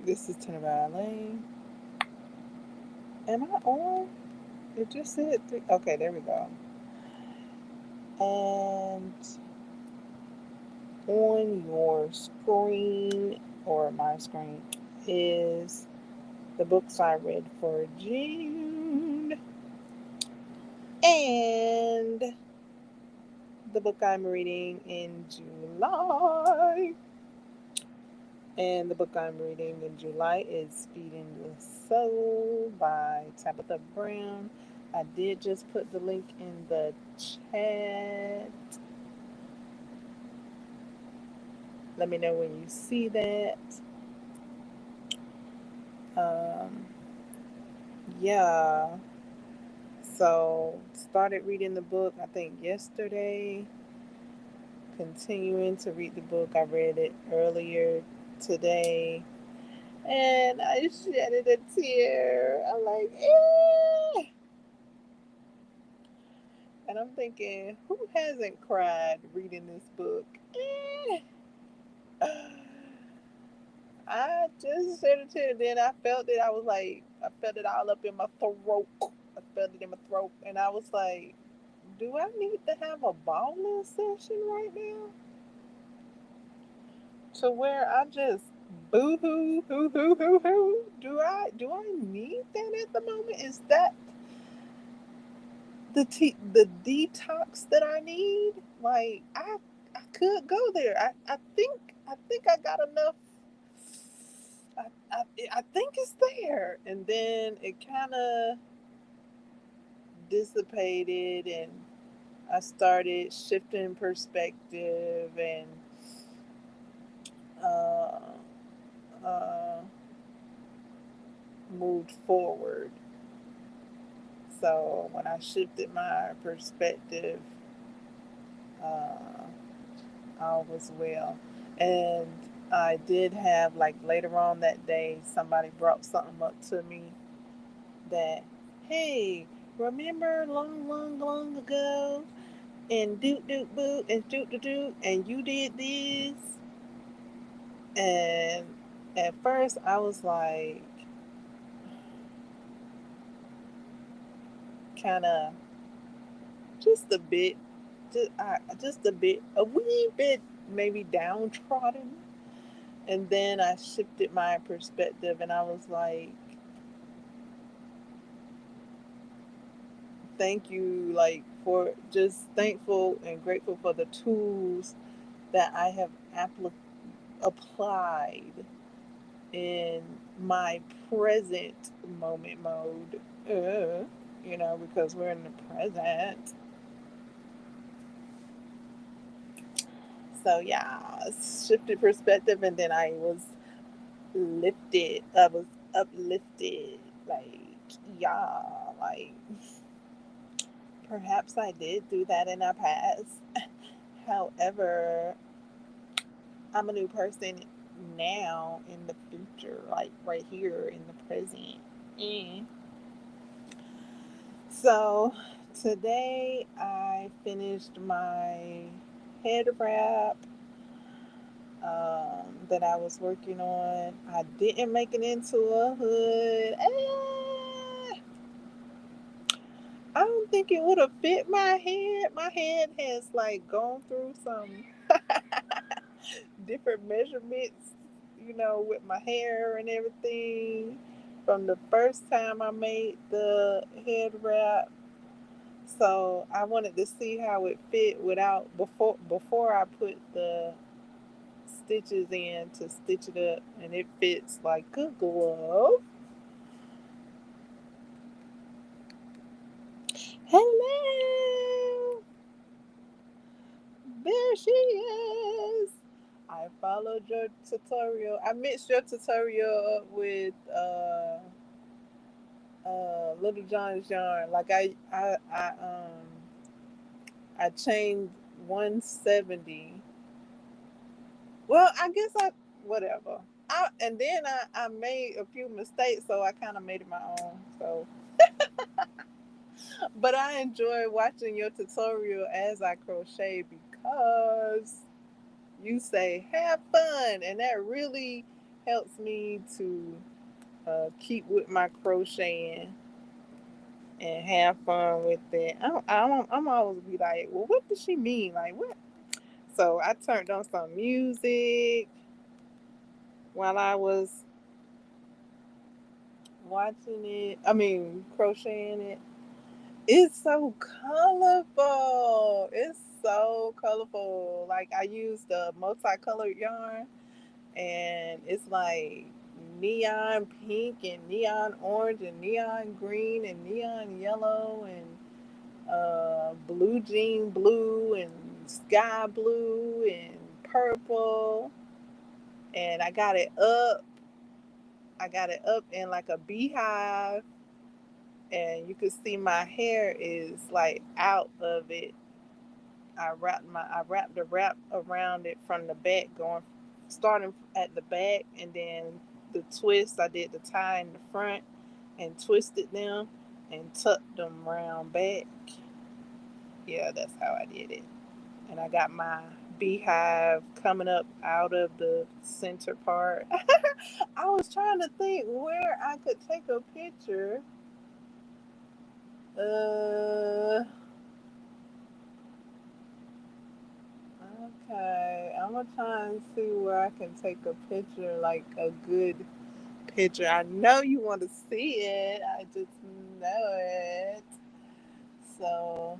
This is Tenor Ballet. Am I on? It just said three. Okay, there we go. And on your screen, or my screen, is the books I read for June and the book I'm reading in July. And the book I'm reading in July is Feeding the Soul by Tabitha Brown. I did just put the link in the chat. Let me know when you see that. Um, yeah. So, started reading the book, I think, yesterday. Continuing to read the book. I read it earlier today. And I shedded a tear. I'm like, eh. And I'm thinking, who hasn't cried reading this book? Eh. I just shed a tear. Then I felt it. I was like, I felt it all up in my throat. I felt it in my throat. And I was like, do I need to have a bawling session right now? To where I just boo hoo, hoo hoo hoo hoo. Do I need that at the moment? Is that the detox that I need? Like I could go there. I think I got enough. I I, I think it's there, and then it kind of dissipated, and I started shifting perspective and uh, uh, moved forward. So when I shifted my perspective, uh, all was well. And I did have, like, later on that day, somebody brought something up to me that, hey, remember long, long, long ago, and doot doot boot and doot doot doot, and you did this? And at first I was like, kind of just a bit, just a bit, a wee bit, maybe downtrodden. And then I shifted my perspective and I was like, thank you, like, for just thankful and grateful for the tools that I have applied in my present moment mode. Because we're in the present. So yeah, shifted perspective, and then I was lifted. I was uplifted. Like, yeah, like perhaps I did do that in the past. However, I'm a new person now in the future, like right here in the present. And so today I finished my head wrap that I was working on. I didn't make it into a hood. I don't think it would have fit my head. My head has like gone through some different measurements, with my hair and everything from the first time I made the head wrap. So I wanted to see how it fit without before I put the stitches in to stitch it up, and it fits like a glove. Hello, there she is. I followed your tutorial. I mixed your tutorial up with Little John's yarn. Like I chained 170. Well, I guess whatever. And then I made a few mistakes, so I kind of made it my own. So, but I enjoy watching your tutorial as I crochet because you say have fun, and that really helps me to keep with my crocheting and have fun with it. I'm always be like, well, what does she mean? Like, what? So I turned on some music while I was watching it. I mean, crocheting it. It's so colorful. It's so colorful. Like I used the multicolored yarn, and it's like neon pink and neon orange and neon green and neon yellow and blue jean blue and sky blue and purple. And I got it up. I got it up in like a beehive, and you can see my hair is like out of it. I wrapped the wrap around it from the back, going starting at the back, and then the twist. I did the tie in the front and twisted them and tucked them around back. Yeah, that's how I did it. And I got my beehive coming up out of the center part. I was trying to think where I could take a picture. Uh, okay, I'm gonna try and see where I can take a picture, like a good picture. I know you want to see it. I just know it. So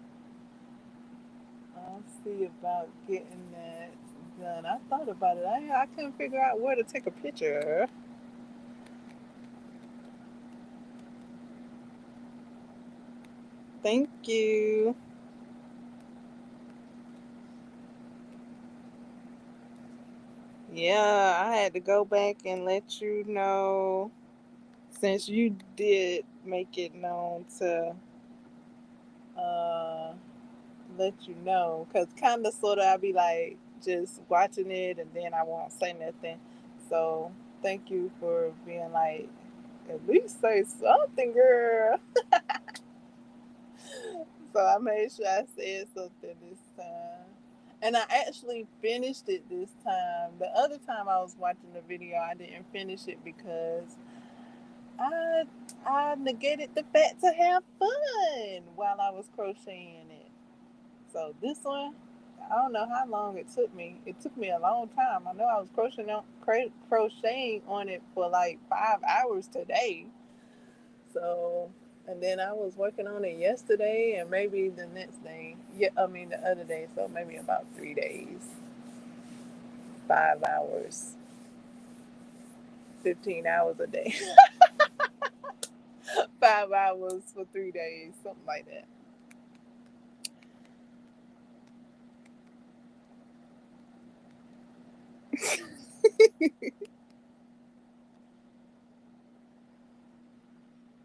I'll see about getting that done. I thought about it. I couldn't figure out where to take a picture. Thank you. Yeah, I had to go back and let you know since you did make it known to uh let you know, because kind of sort of I'll be like just watching it and then I won't say nothing. So thank you for being like, at least say something, girl. So I made sure I said something this time. And I actually finished it this time. The other time I was watching the video, I didn't finish it because I I negated the fact to have fun while I was crocheting it. So this one, I don't know how long it took me. It took me a long time. I know I was crocheting on it for like 5 hours today. So, and then I was working on it yesterday and maybe the next day. Yeah, I mean the other day. So maybe about 3 days, 5 hours, 15 hours a day, 5 hours for 3 days, something like that.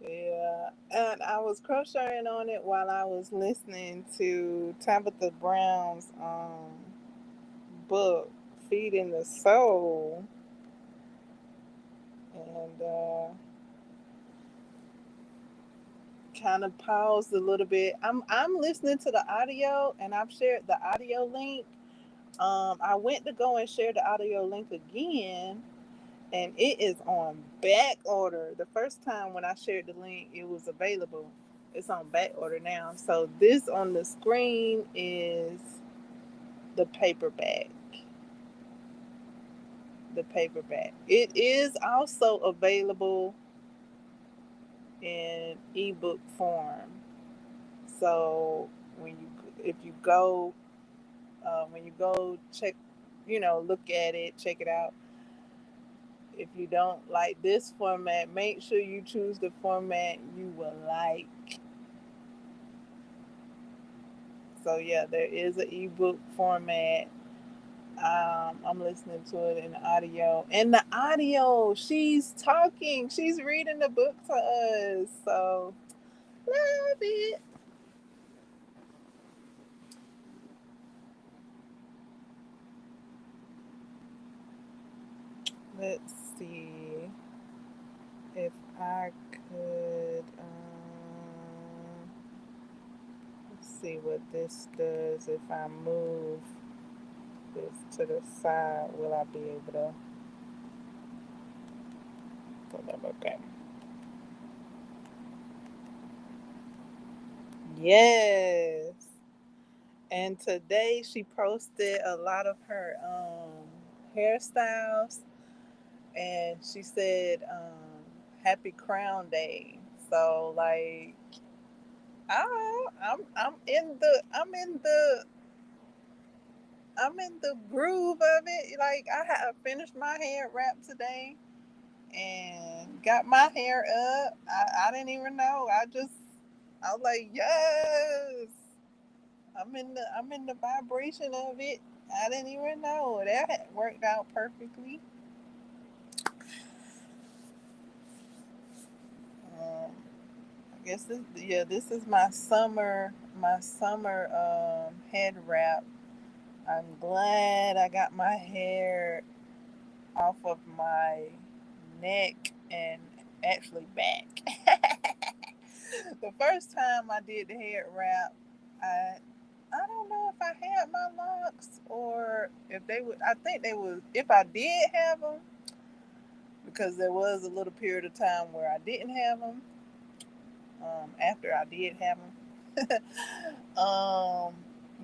Yeah, and I was crocheting on it while I was listening to Tabitha Brown's book, Feeding the Soul, and kind of paused a little bit. I'm listening to the audio, and I've shared the audio link. I went to go and share the audio link again, and it is on back order. The first time when I shared the link, it was available. It's on back order now. So this on the screen is the paperback. The paperback. It is also available in ebook form. So when you if you go when you go check, look at it, check it out. If you don't like this format, make sure you choose the format you will like. So yeah, there is an ebook format. I'm listening to it in audio. And the audio, she's talking, she's reading the book to us. So love it. Let's see if I could. Let's see what this does. If I move this to the side, will I be able to? Okay. Yes. And today she posted a lot of her hairstyles, and she said happy crown day. So like I'm in the groove of it. Like I have finished my hair wrap today and got my hair up. I didn't even know. I was like, yes. I'm in the vibration of it. I didn't even know. That had worked out perfectly. I guess this is my summer head wrap. I'm glad I got my hair off of my neck and actually back. The first time I did the head wrap, I don't know if I had my locks or if they would. I think they was. If I did have them, because there was a little period of time where I didn't have them. After I did have them,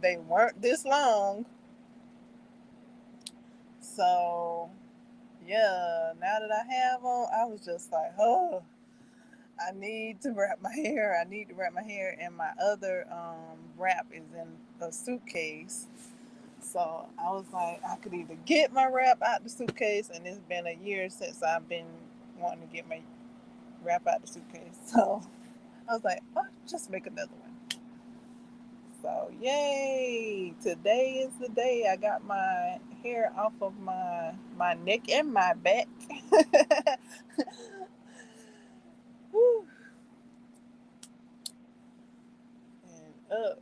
they weren't this long. So yeah, now that I have them, I was just like, oh, I need to wrap my hair. I need to wrap my hair, and my other wrap is in a suitcase. So I was like, I could either get my wrap out the suitcase, and it's been a year since I've been wanting to get my wrap out the suitcase. So I was like, oh, just make another one. So yay! Today is the day I got my hair off of my neck and my back. Whew. And up,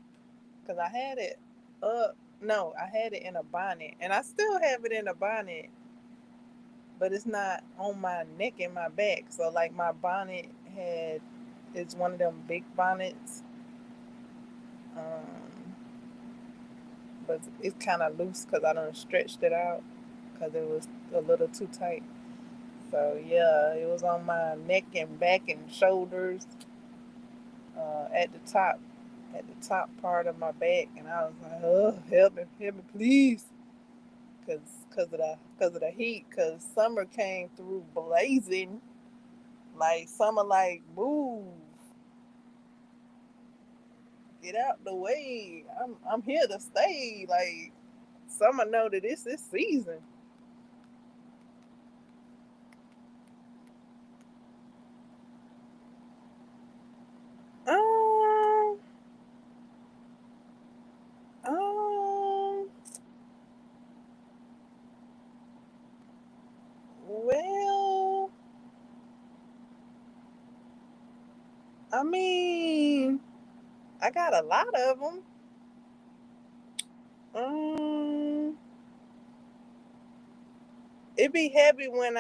because I had it up. No, I had it in a bonnet, and I still have it in a bonnet, but it's not on my neck and my back. So like my bonnet had, it's one of them big bonnets, um, but it's kind of loose because I done stretched it out because it was a little too tight. So yeah, it was on my neck and back and shoulders, at the top part of my back, and I was like, oh, help me, please, because of the heat, because summer came through blazing, like summer, like move, get out the way. I'm here to stay. Like summer know that this is season. Um, um, well, I mean, I got a lot of them. Um, it be heavy when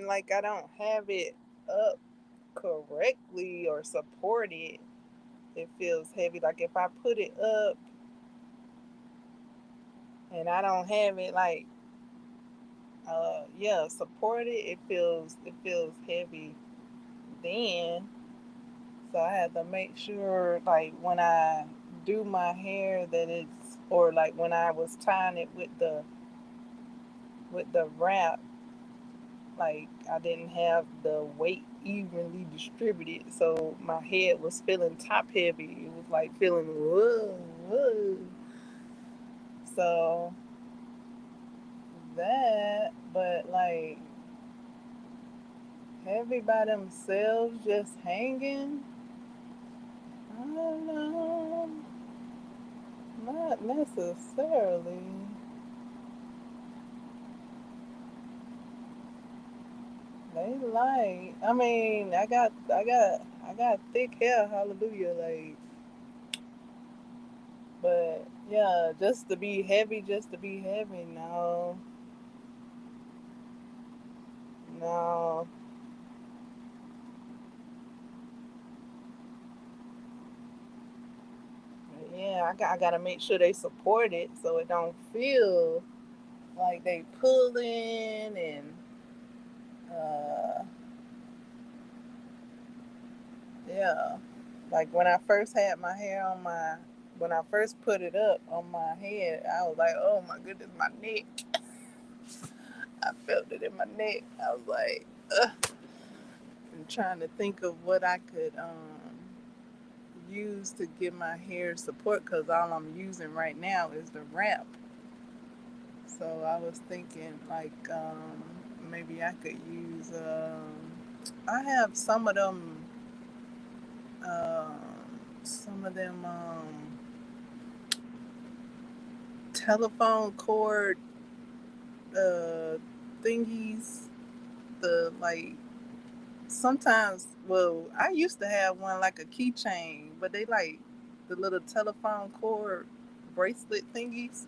like I don't have it up correctly or supported. It feels heavy. Like if I put it up and I don't have it like yeah, supported, it feels heavy then. So I had to make sure like when I do my hair that it's, or like when I was tying it with the wrap, like I didn't have the weight evenly distributed, so my head was feeling top heavy. It was like feeling whoa, whoa. So that, but like heavy by themselves, just hanging. I don't know, not necessarily. They light. I mean, I got thick hair. Hallelujah. Like, but yeah, just to be heavy. No, no. Yeah, I gotta make sure they support it so it don't feel like they pulling and uh Yeah. Like when I first had my hair on when I first put it up on my head, I was like, oh my goodness, my neck. I felt it in my neck. I was like, ugh. I'm trying to think of what I could use to give my hair support because all I'm using right now is the wrap. So I was thinking like maybe I could use. I have um, some of them telephone cord uh, thingies. The like sometimes, well, I used to have one like a keychain, but they like the little telephone cord bracelet thingies.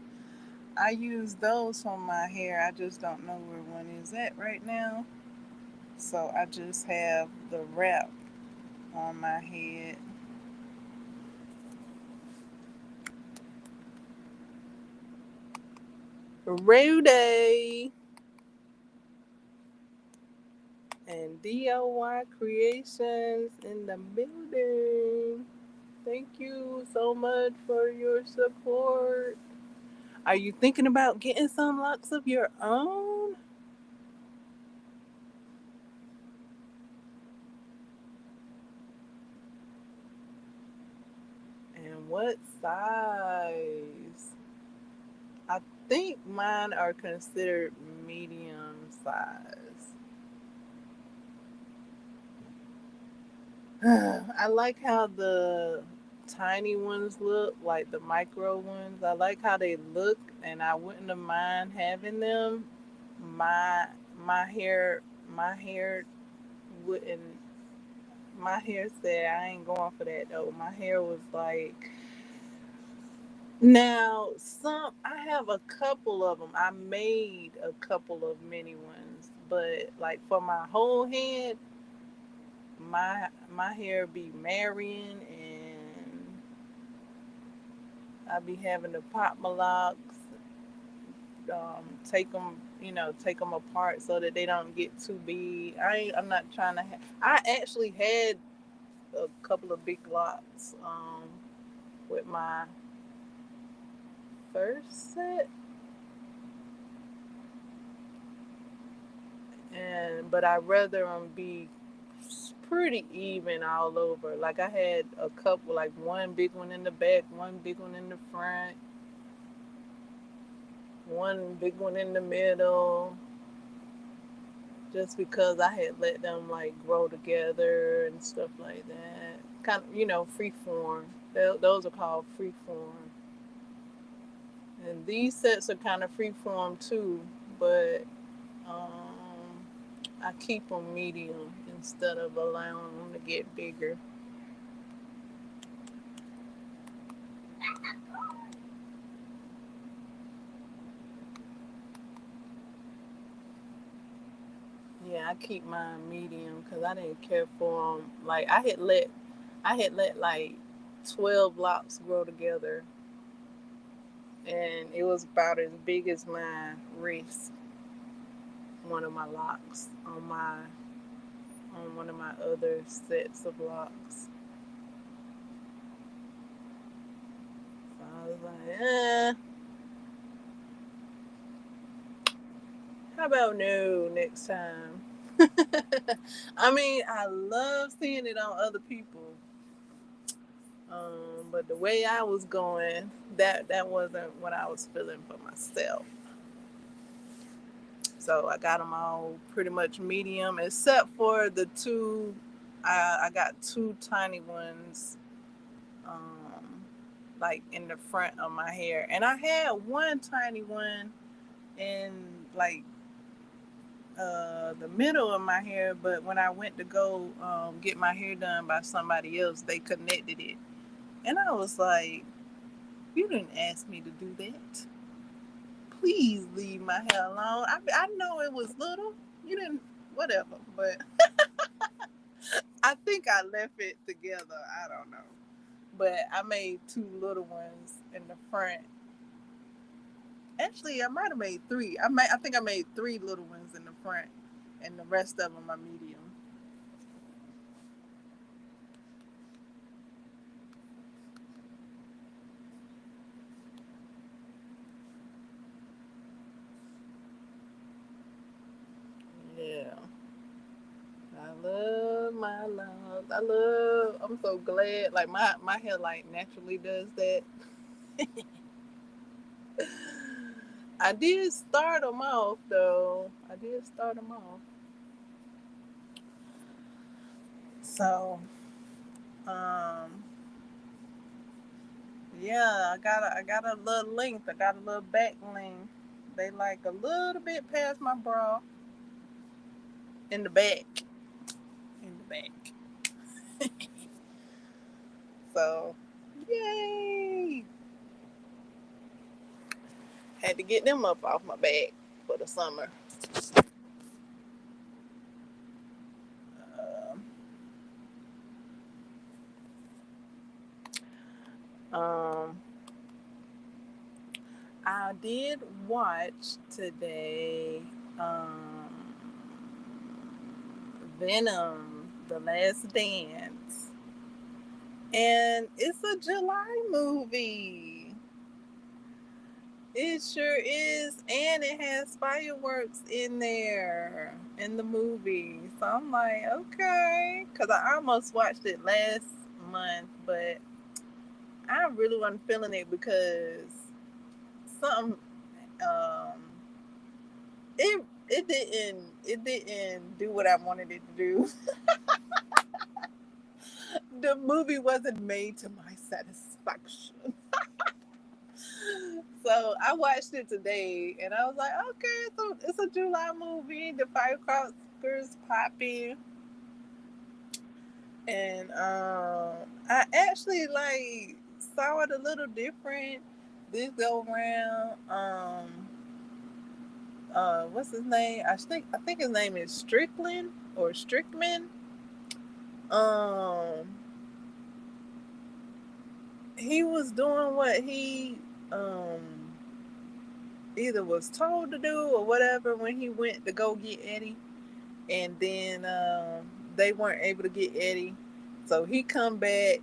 I use those on my hair. I just don't know where one is at right now. So I just have the wrap on my head. Rudy and DIY Creations in the building. Thank you so much for your support. Are you thinking about getting some locks of your own? And what size? I think mine are considered medium size. I like how the tiny ones look, like the micro ones. I like how they look, and I wouldn't have mind having them. My my hair my hair wouldn't. My hair said I ain't going for that though. My hair was like. Now some I have a couple of them. I made a couple of mini ones, but like for my whole head, my hair be marrying and I be having to pop my locks, take them, take them apart so that they don't get too big. I'm not trying to. I actually had a couple of big locks with my first set, but I rather them be pretty even all over. Like I had a couple, like one big one in the back, one big one in the front, one big one in the middle, just because I had let them like grow together and stuff like that. Kind of, free form. Those are called free form. And these sets are kind of free form too, but I keep them medium instead of allowing them to get bigger. Yeah, I keep mine medium because I didn't care for them. Like I had let like 12 locks grow together, and it was about as big as my wrist. One of my locks on one of my other sets of locks. So I was like, how about no next time? I mean, I love seeing it on other people. But the way I was going, that wasn't what I was feeling for myself. So I got them all pretty much medium, except for the two. I got two tiny ones, um, like in the front of my hair, and I had one tiny one in like the middle of my hair. But when I went to go get my hair done by somebody else, they connected it, and I was like, "You didn't ask me to do that. Please leave my hair alone. I know it was little. You didn't, whatever, but I think I left it together. I don't know. But I made two little ones in the front. Actually, I might have made three. I think I made three little ones in the front, and the rest of them are medium. love my love. I'm so glad. Like my hair like naturally does that. I did start them off though. I did start them off. So, um, yeah, I got a little length. I got a little back length. They like a little bit past my bra in the back. In the back. So, yay! Had to get them up off my back for the summer. Um, I did watch today Venom, The Last Dance. And it's a July movie. It sure is. And it has fireworks in there in the movie. So I'm like, okay. Because I almost watched it last month, but I really wasn't feeling it because something um it didn't do what I wanted it to do. The movie wasn't made to my satisfaction. So I watched it today and I was like, okay, so it's a July movie. The firecrackers popping. And I actually like saw it a little different this go around. What's his name? I think his name is Strickland or Strickman. Um, he was doing what he um either was told to do or whatever when he went to go get Eddie, and then they weren't able to get Eddie, so he come back,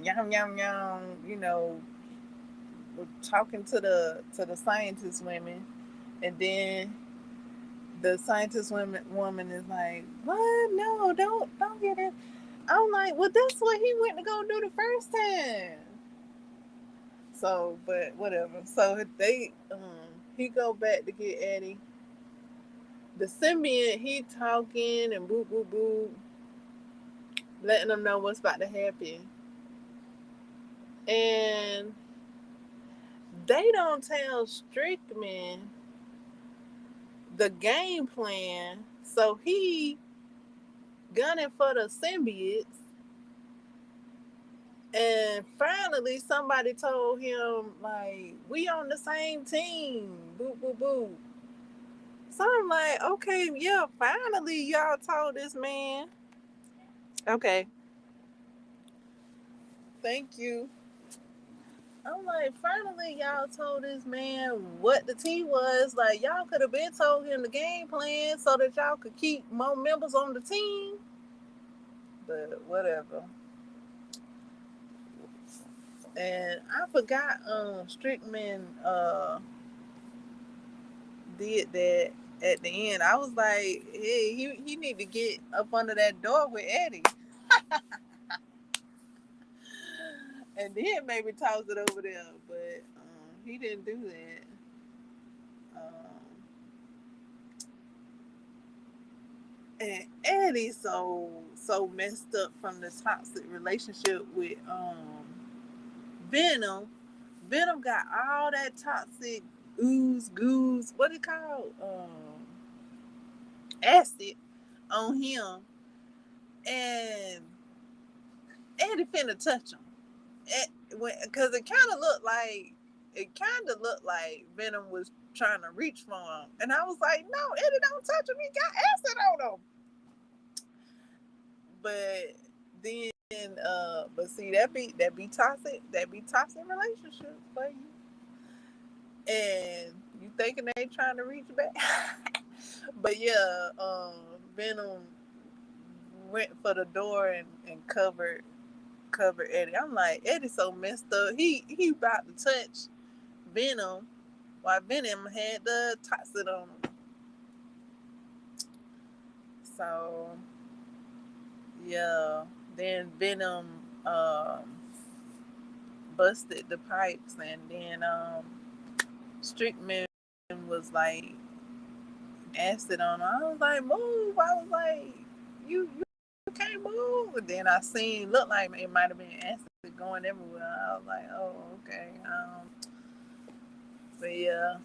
yum yum yum, talking to the scientist women, and then the scientist woman is like, "What? No, don't get it." I'm like, "Well, that's what he went to go do the first time." So, but whatever. So he go back to get Eddie. The symbiont, he talking and boop boop boop, letting them know what's about to happen, and they don't tell Strickman the game plan. So he gunning for the symbiotes. And finally, somebody told him, like, we on the same team. Boop, boop, boop. So I'm like, okay, yeah, finally y'all told this man. Okay, thank you. I'm like, finally y'all told this man what the T was. Like, y'all could have been told him the game plan so that y'all could keep more members on the team. But whatever. And I forgot Strickman did that at the end. I was like, hey, he need to get up under that door with Eddie. And then maybe toss it over there. But he didn't do that. And Eddie's so messed up from the toxic relationship with Venom. Venom got all that toxic ooze, goose, what it called? Acid on him. And Eddie finna touch him. Because it kind of looked like Venom was trying to reach for him. And I was like, no, Eddie, don't touch him. He got acid on him. But then, but see, that be toxic. That be toxic relationship for you. And you thinking they trying to reach back. But yeah, Venom went for the door and covered Eddie. I'm like, Eddie's so messed up. He about to touch Venom while Venom had the toxin on him. So Yeah. Then Venom busted the pipes, and then Strickman was like acid on her. I was like, move. I was like, you can't move. And then I seen looked like it might have been acid going everywhere. I was like, oh, okay. But yeah,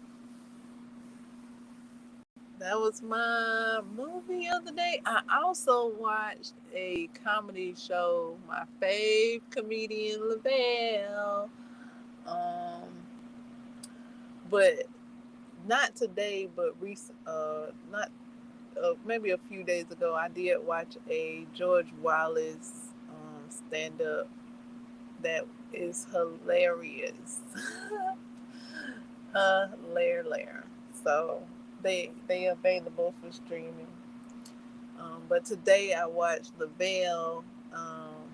that was my movie of the day. I also watched a comedy show. My fave comedian Lavelle. Um, but not today, but recent. Not maybe a few days ago. I did watch a George Wallace stand up that is hilarious. Lair. So they available for streaming. But today I watched The Veil,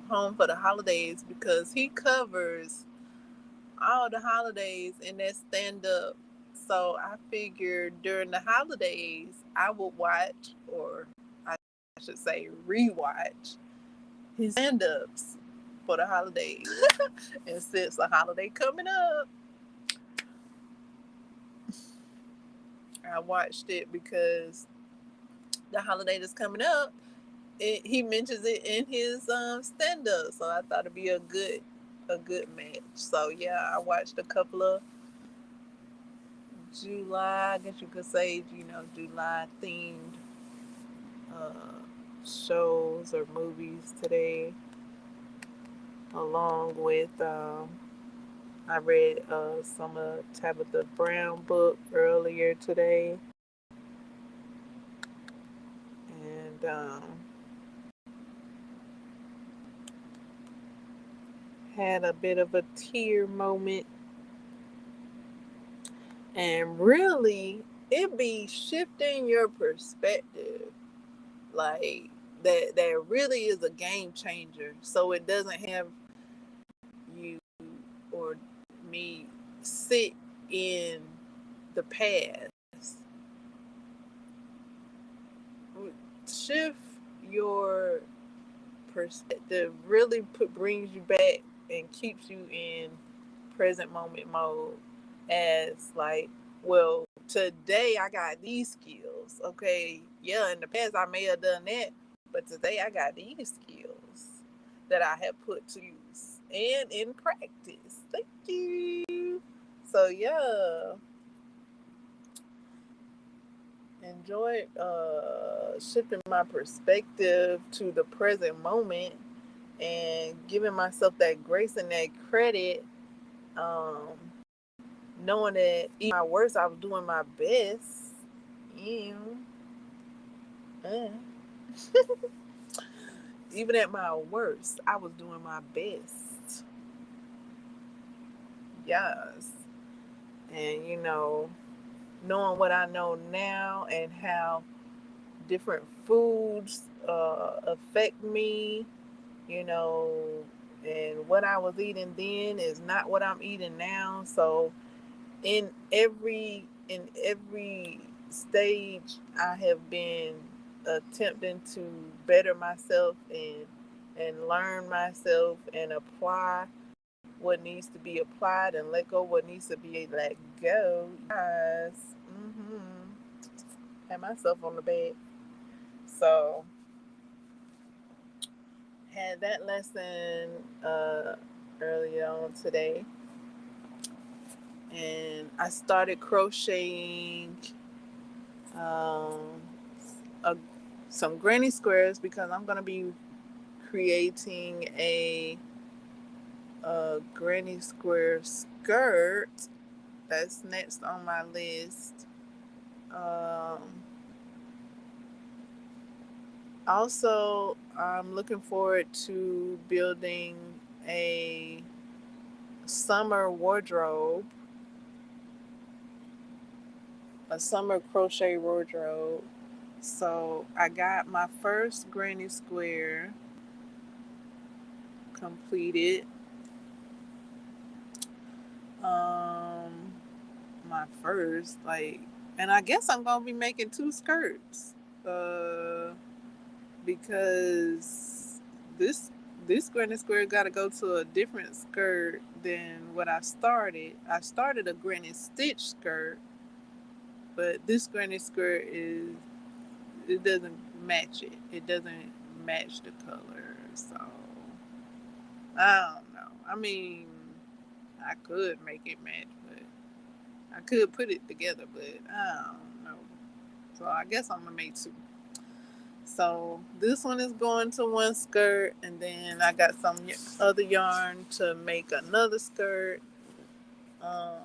Home for the Holidays, because he covers all the holidays in that stand up. So I figured during the holidays I would watch, or I should say rewatch, his stand ups for the holidays. And since the holiday coming up, I watched it because the holiday that's coming up, he mentions it in his stand up. So I thought it'd be a good match. So yeah, I watched a couple of July, I guess you could say, July themed shows or movies today, along with I read some of Tabitha Brown book earlier today, and had a bit of a tear moment. And really, it be shifting your perspective, like that really is a game changer. So it doesn't have you or me sit in the past. Shift your perspective, really brings you back and keeps you in present moment mode, as like, well, today I got these skills. Okay, yeah, in the past I may have done that, but today I got these skills that I have put to use and in practice. Thank you. So yeah, enjoy shifting my perspective to the present moment and giving myself that grace and that credit, um, knowing that even my worst, I was doing my best. Yeah. Even at my worst, I was doing my best. Yes. And knowing what I know now and how different foods affect me, you know, and what I was eating then is not what I'm eating now. So in every stage I have been attempting to better myself and learn myself and apply what needs to be applied and let go what needs to be let go. Yes. Had myself on the bed. So had that lesson earlier on today, and I started crocheting um, a, some granny squares because I'm going to be creating a granny square skirt. That's next on my list. Also, I'm looking forward to building a summer wardrobe, a summer crochet wardrobe. So I got my first granny square completed. Um, my first, and I guess I'm gonna be making two skirts, because this granny square got to go to a different skirt than what I started. I started a granny stitch skirt, but this granny skirt it doesn't match it. It doesn't match the color, so I don't know. I mean, I could make it match, but I could put it together, but I don't know. So I guess I'm gonna make two. So this one is going to one skirt, and then I got some other yarn to make another skirt. Um,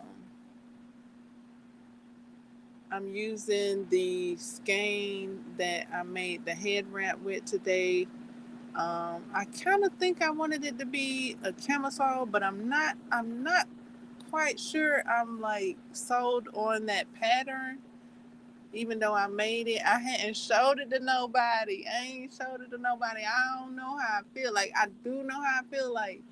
I'm using the skein that I made the head wrap with today. I kind of think I wanted it to be a camisole, but I'm not. I'm not quite sure. I'm like sold on that pattern. Even though I made it, I hadn't showed it to nobody. I ain't showed it to nobody. I don't know how I feel. Like I do know how I feel. Like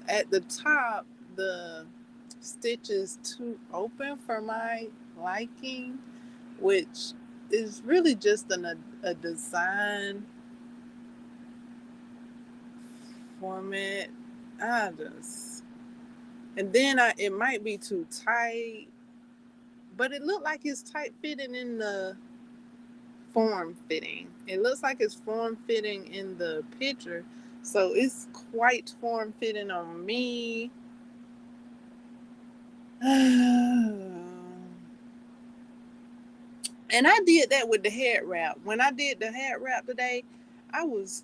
at the top, the stitch is too open for my liking, which is really just a design format. I just and then it might be too tight, but it looked like it's tight fitting in the form fitting. It looks like it's form fitting in the picture, so it's quite form fitting on me. And I did that with the head wrap. When I did the head wrap today, I was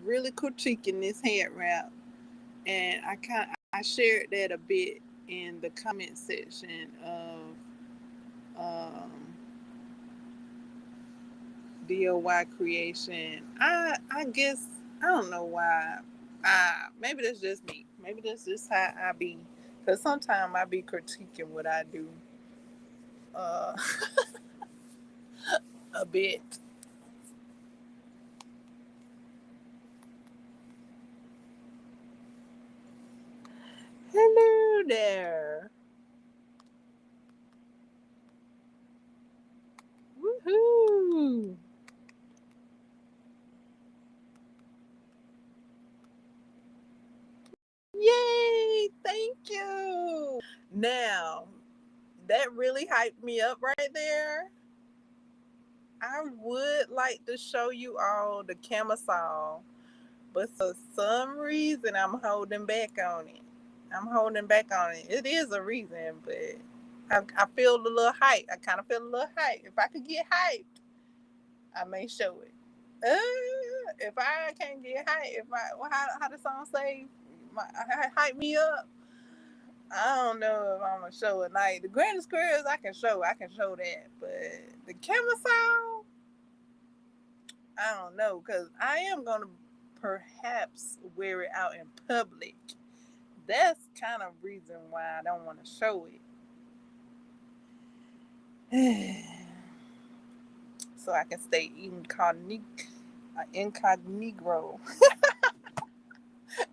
really critiquing this head wrap, and I shared that a bit in the comment section of DIY creation. I guess I don't know why. Maybe that's just me. Maybe that's just how I be. Cause sometimes I be critiquing what I do uh, a bit. Hello there. Woohoo! Yay! Thank you. Now that really hyped me up right there. I would like to show you all the camisole, but for some reason I'm holding back on it. I'm holding back on it. It is a reason, but I feel a little hype. I kind of feel a little hype. If I could get hyped, I may show it. If I can't get hyped, if I how the song say, hype me up. I don't know if I'm gonna show it. Like the Granny Squares, I can show that, but the camisole, I don't know, because I am gonna perhaps wear it out in public. That's kind of reason why I don't want to show it. So I can stay incognito.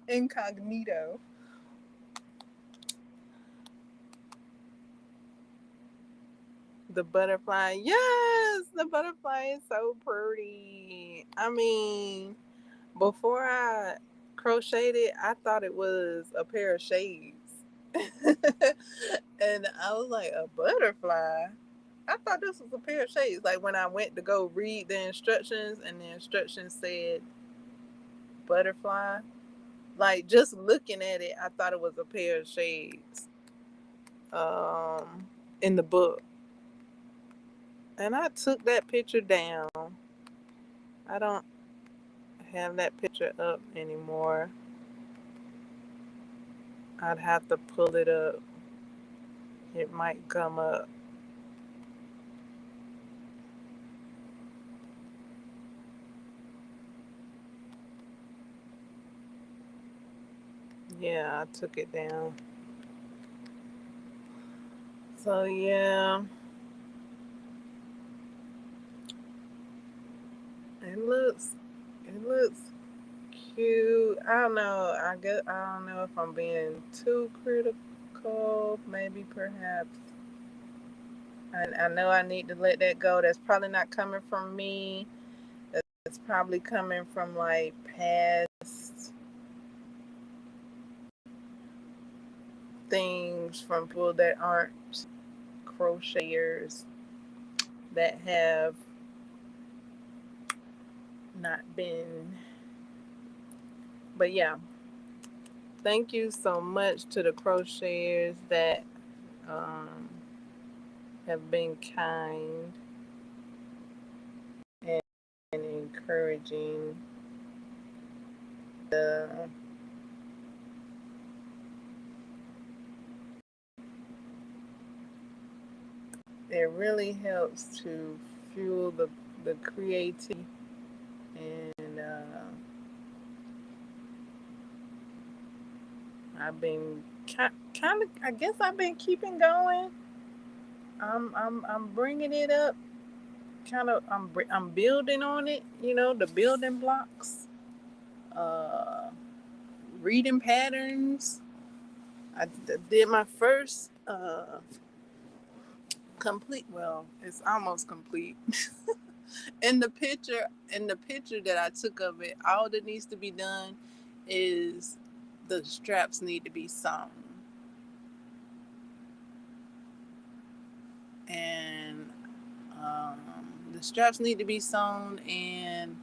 Incognito. The butterfly. Yes, the butterfly is so pretty. I mean, before I crocheted, I thought it was a pair of shades. And I was like, a butterfly? I thought this was a pair of shades. Like when I went to go read the instructions, and the instructions said butterfly. Like just looking at it, I thought it was a pair of shades in the book. And I took that picture down. I don't have that picture up anymore. I'd have to pull it up. It might come up. Yeah, I took it down. So yeah, it looks cute. I don't know. I don't know if I'm being too critical. Maybe perhaps. I know I need to let that go. That's probably not coming from me. That's it's probably coming from like past things from people that aren't crocheters that have not been. But yeah, thank you so much to the crocheters that have been kind and encouraging. It really helps to fuel the creativity and I've been kind of, I guess I've been keeping going. I'm bringing it up. Kind of, I'm building on it. You know, the building blocks. Reading patterns. I did my first complete. Well, it's almost complete. in the picture that I took of it, all that needs to be done is the straps need to be sewn. And the straps need to be sewn, and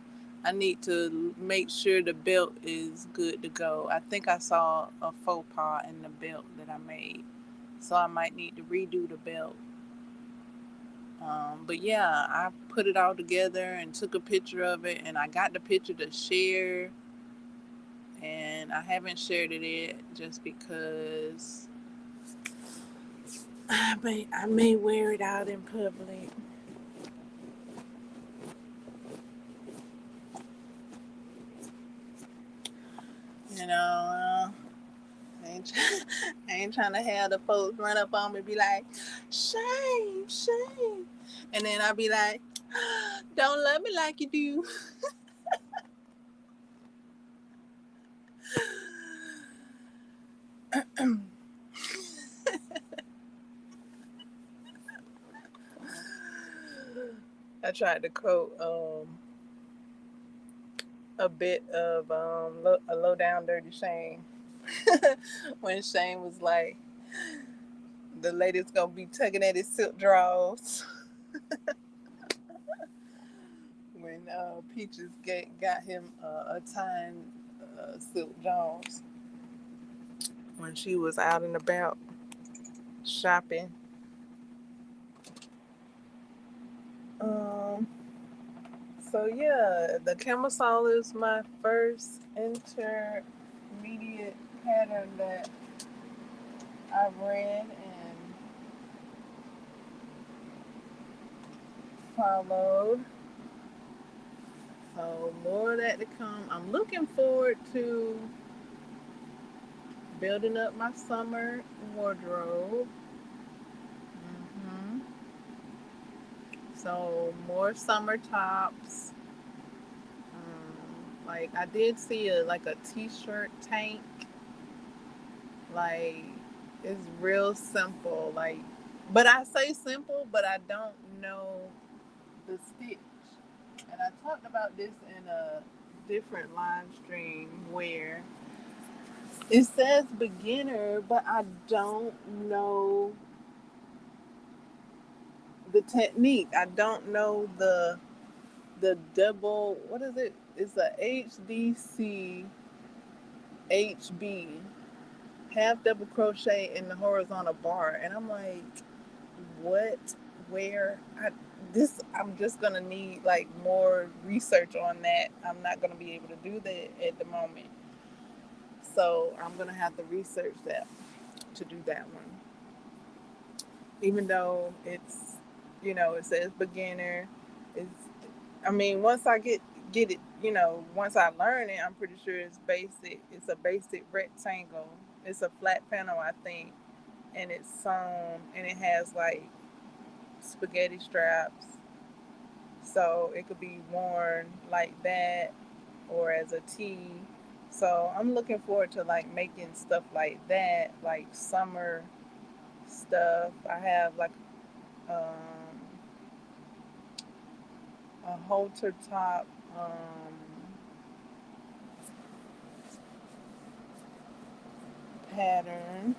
I need to make sure the belt is good to go. I think I saw a faux pas in the belt that I made, so I might need to redo the belt. But yeah, I put it all together and took a picture of it, and I got the picture to share, and I haven't shared it yet just because I may wear it out in public. You know, I ain't trying to have the folks run up on me and be like, shame, shame. And then I'll be like, don't love me like you do. I tried to quote a bit of a low down dirty Shane when Shane was like, the lady's gonna be tugging at his silk drawers. When Peaches got him a tying silk drawers when she was out and about shopping. So yeah, the camisole is my first intermediate pattern that I've read and followed. So more of that to come. I'm looking forward to building up my summer wardrobe. Mm-hmm. So more summer tops. Like I did see a t-shirt tank. Like it's real simple. Like, but I say simple, but I don't know the stitch. And I talked about this in a different live stream where it says beginner, but I don't know the technique. I don't know the double, what is it? It's a HDC HB, half double crochet in the horizontal bar. And I'm like, what? Where? I'm just gonna need like more research on that. I'm not gonna be able to do that at the moment. So I'm gonna have to research that to do that one. Even though it's, it says beginner. It's, I mean, once I get it, once I learn it, I'm pretty sure it's basic. It's a basic rectangle. It's a flat panel, I think, and it's sewn, and it has like spaghetti straps, so it could be worn like that or as a tee. So I'm looking forward to like making stuff like that, like summer stuff. I have like um, a halter top um, pattern,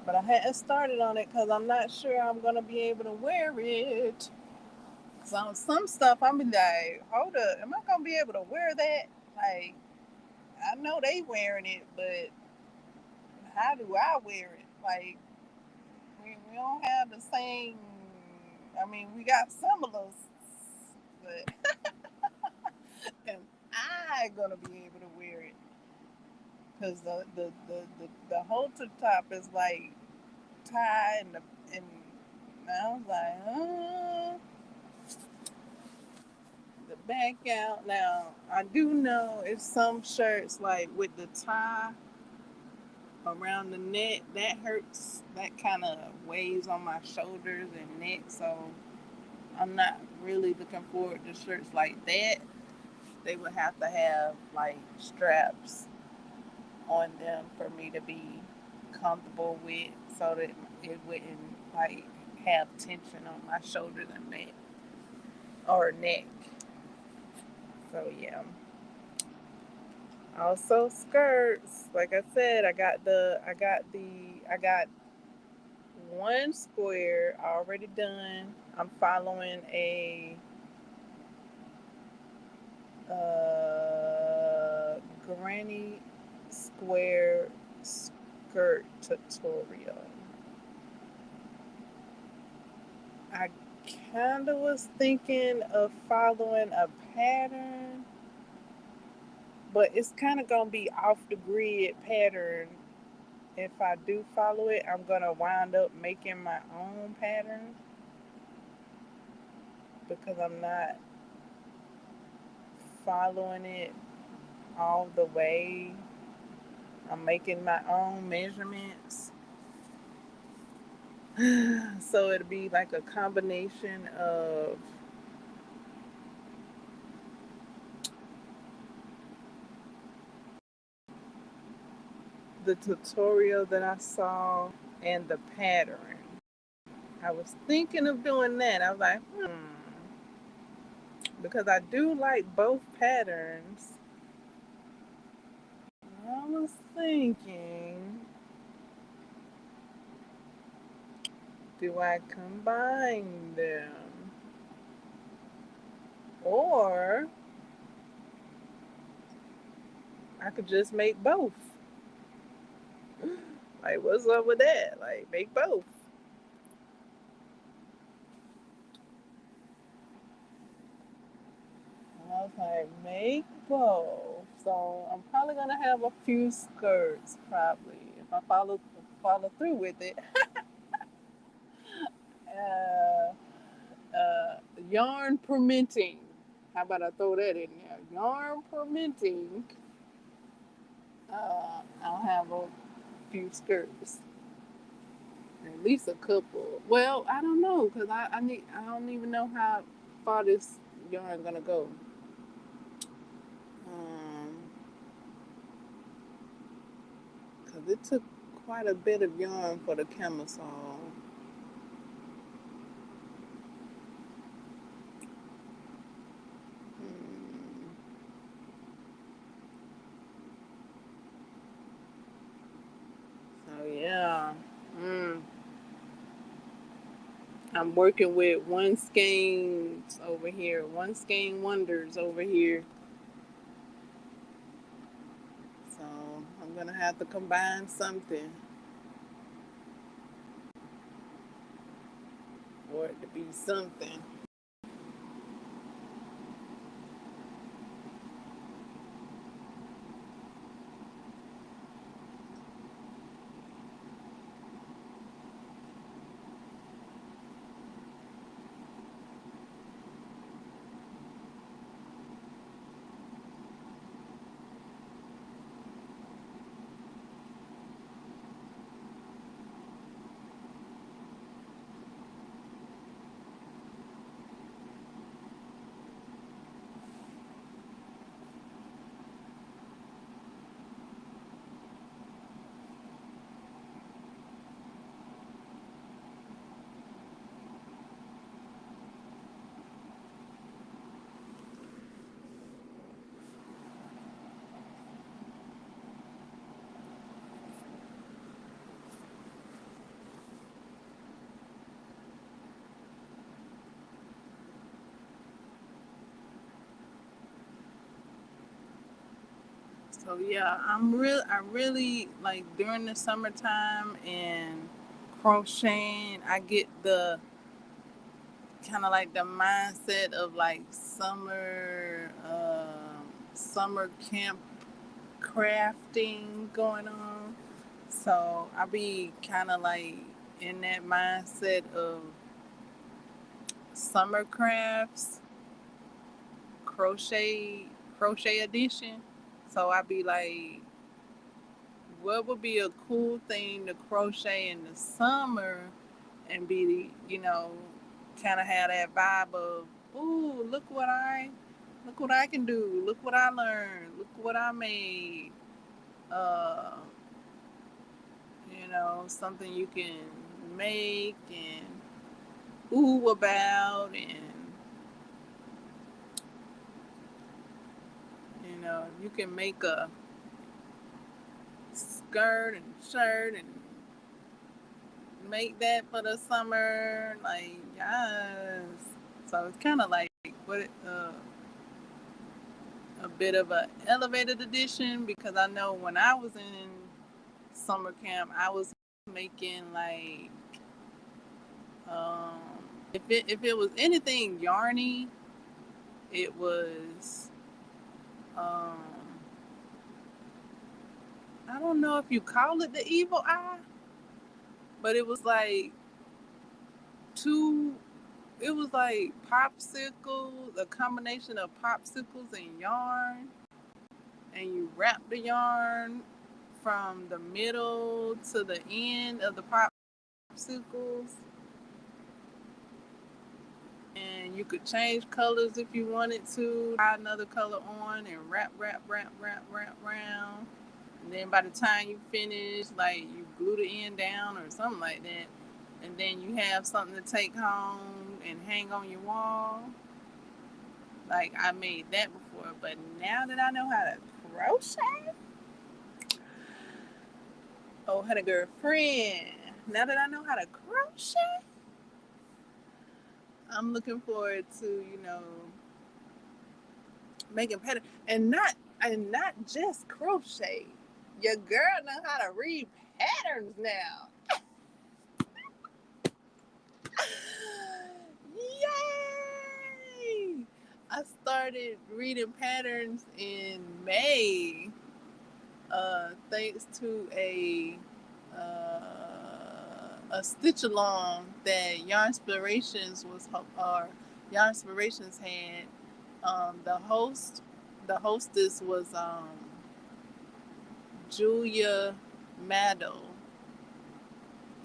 but I hadn't started on it because I'm not sure I'm gonna be able to wear it. So some stuff I'm be like, hold up, am I gonna be able to wear that? Like, I know they wearing it, but how do I wear it? Like, we don't have the same. I mean, we got similar, but am I gonna be able to wear it? Because the halter top is like tie and I was like, the back out. Now I do know it's some shirts like with the tie around the neck that hurts. That kind of weighs on my shoulders and neck. So I'm not really looking forward to shirts like that. They would have to have like straps on them for me to be comfortable with, so that it wouldn't like have tension on my shoulders and neck or neck. So yeah. Also skirts. Like I said, I got one square already done. I'm following a granny square skirt tutorial. I kind of was thinking of following a pattern, but it's kind of gonna be off the grid pattern. If I do follow it, I'm gonna wind up making my own pattern because I'm not following it all the way. I'm making my own measurements. So it'll be like a combination of the tutorial that I saw and the pattern. I was thinking of doing that. I was like, because I do like both patterns. I was thinking, do I combine them? Or I could just make both. Like, what's up with that? Like, make both. And I was like, make both. So I'm probably gonna have a few skirts, probably if I follow through with it. Uh, Yarn permitting. How about I throw that in there? Yarn permitting. I'll have a few skirts, at least a couple. Well, I don't know because I don't even know how far this yarn gonna go. Because it took quite a bit of yarn for the camisole. Hmm. So yeah. Mm. I'm working with one skeins over here, one skein wonders over here. So I'm gonna have to combine something for it to be something. So yeah, I really like during the summertime and crocheting. I get the kind of like the mindset of like summer camp crafting going on. So I be kind of like in that mindset of summer crafts, crochet crochet edition. So I be like, what would be a cool thing to crochet in the summer and be, kind of have that vibe of, ooh, look what I can do, look what I learned, look what I made. Uh, something you can make and ooh about, and you can make a skirt and shirt and make that for the summer, like yes. So it's kind of like what a bit of a elevated edition, because I know when I was in summer camp, I was making like um, if it was anything yarny, it was um, I don't know if you call it the evil eye, but it was like two. It was like popsicles, a combination of popsicles and yarn, and you wrap the yarn from the middle to the end of the popsicles, and you could change colors if you wanted to, add another color on and wrap around. And then by the time you finish, like you glue the end down or something like that, and then you have something to take home and hang on your wall. Like I made that before, but now that I know how to crochet, oh, had a girlfriend. Now that I know how to crochet, I'm looking forward to making patterns, and not just crochet. Your girl know how to read patterns now. Yay! I started reading patterns in May, thanks to a stitch along that Yarn Inspirations had. The hostess was Julia Maddow,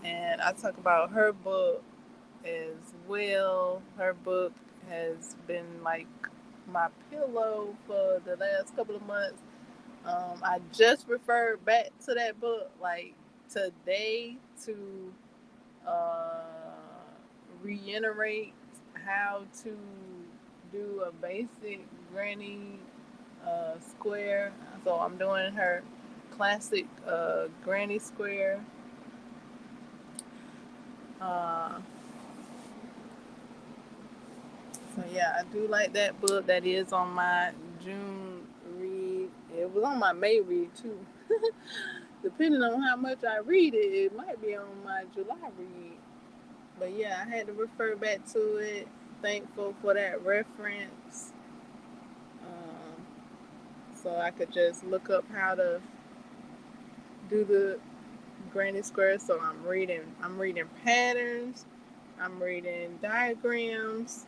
and I talk about her book as well. Her book has been like my pillow for the last couple of months. I just referred back to that book like today to uh, reiterate how to do a basic granny square. So I'm doing her classic granny square. Uh, so yeah, I do like that book. That is on my June read. It was on my May read too. Depending on how much I read it, it might be on my July read. But yeah, I had to refer back to it. Thankful for that reference. Um, so I could just look up how to do the granny square. So I'm reading patterns, I'm reading diagrams,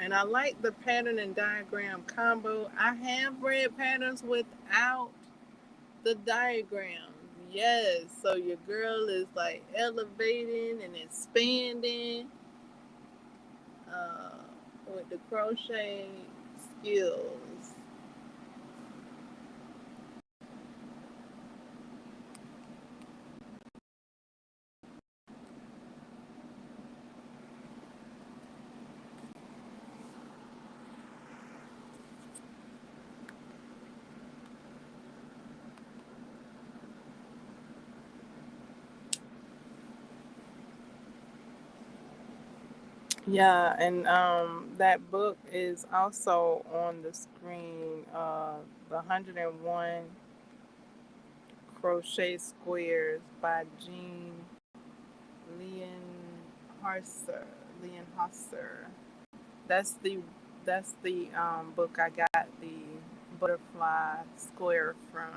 and I like the pattern and diagram combo. I have read patterns without the diagrams. Yes, so your girl is like elevating and expanding uh, with the crochet skills. Yeah, and that book is also on the screen. The 101 Crochet Squares by Jean Leon Harser. Leon Hosser. That's the book I got the butterfly square from.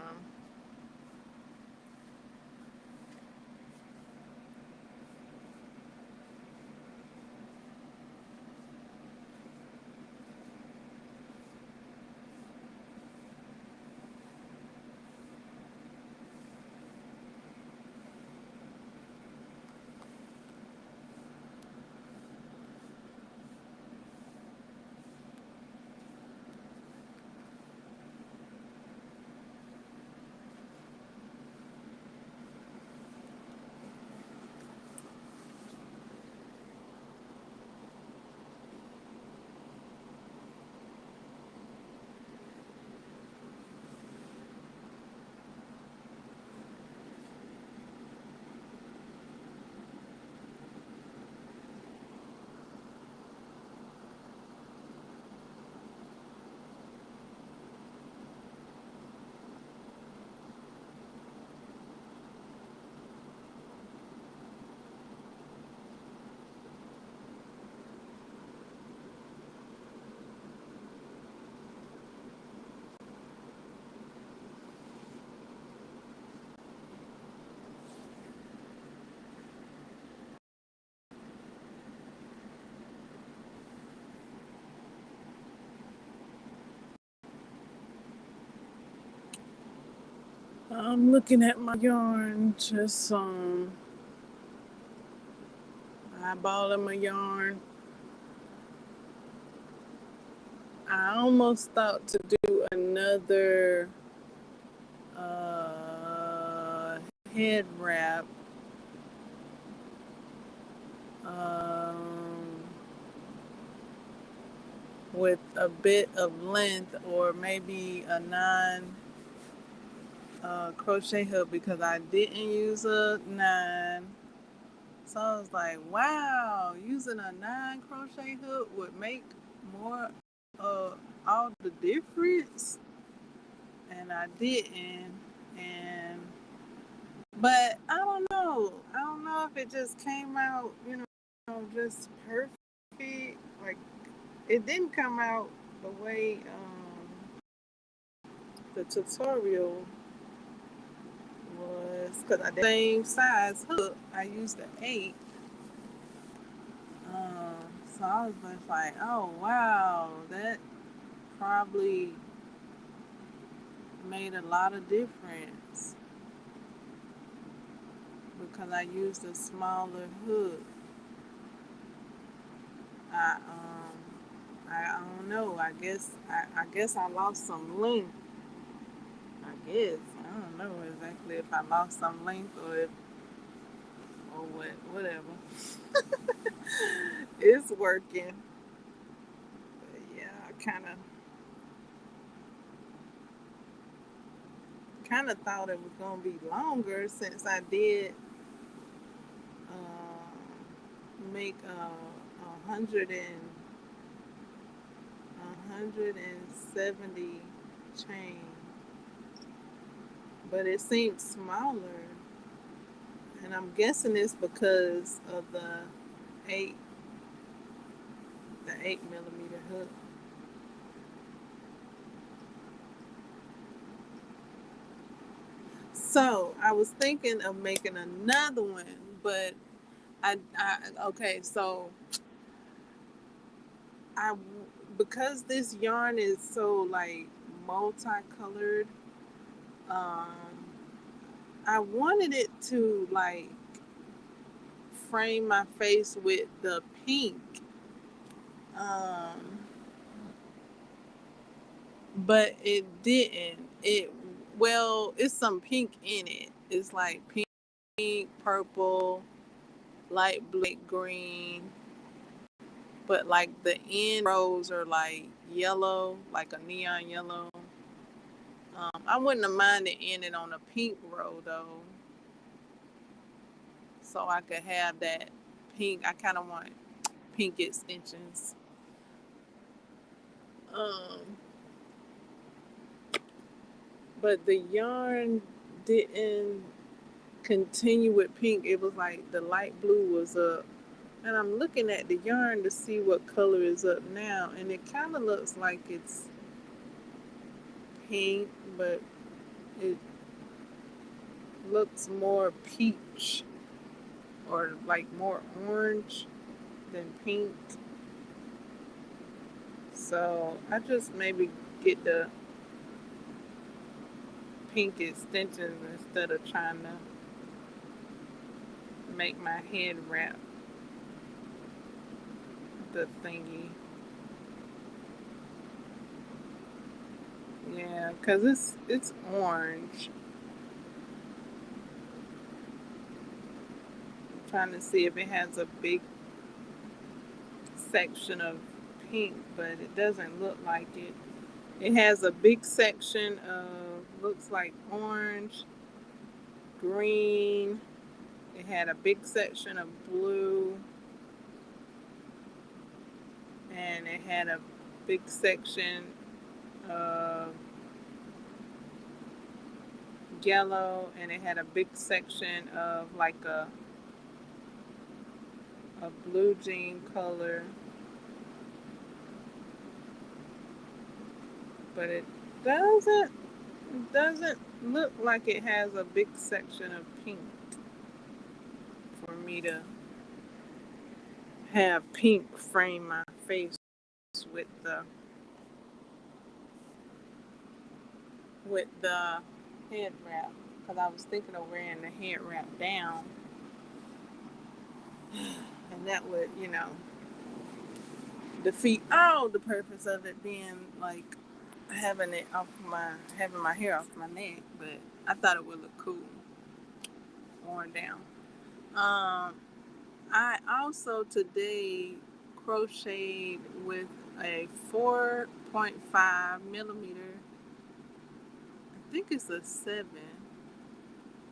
I'm looking at my yarn, just eyeballing my yarn. I almost thought to do another uh, head wrap, um, with a bit of length, or maybe a nine crochet hook, because I didn't use a nine. So I was like, wow, using a nine crochet hook would make more all the difference. And I didn't. And but I don't know. I don't know if it just came out, just perfect. Like, it didn't come out the way the tutorial was, because I did the same size hook. I used the 8. So I was just like, oh wow, that probably made a lot of difference because I used a smaller hook. I I don't know. I guess I lost some length. I guess I don't know exactly if I lost some length or whatever. It's working. But yeah, I kind of thought it was gonna be longer since I did make a hundred and 170 chain, but it seemed smaller, and I'm guessing it's because of eight the 8 millimeter hook. So I was thinking of making another one, but I okay. So I because this yarn is so like multicolored, um, I wanted it to like frame my face with the pink, um, but it didn't. It's some pink in it. It's like pink, purple, light blue, light green, but like the end rows are like yellow, like a neon yellow. I wouldn't have minded ending on a pink row though, so I could have that pink. I kind of want pink extensions. But the yarn didn't continue with pink. It was like the light blue was up. And I'm looking at the yarn to see what color is up now. And it kind of looks like it's pink, but it looks more peach or like more orange than pink. So I just maybe get the pink extensions instead of trying to make my head wrap the thingy. Yeah, because it's orange. I'm trying to see if it has a big section of pink, but it doesn't look like it. It has a big section of, looks like orange, green. It had a big section of blue, and it had a big section of yellow, and it had a big section of like a blue jean color. But it doesn't look like it has a big section of pink for me to have pink frame my face with the head wrap, because I was thinking of wearing the head wrap down, and that would, defeat all the purpose of it being like having my hair off my neck. But I thought it would look cool worn down. I also today crocheted with a 4.5 millimeter, I think it's a 7,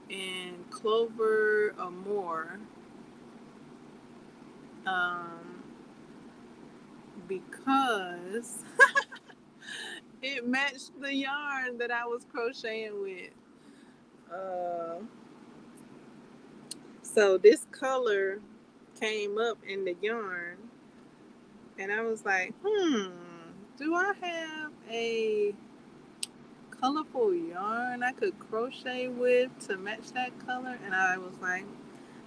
in Clover Amore, because it matched the yarn that I was crocheting with. So this color came up in the yarn, and I was like, do I have a colorful yarn I could crochet with to match that color? And I was like,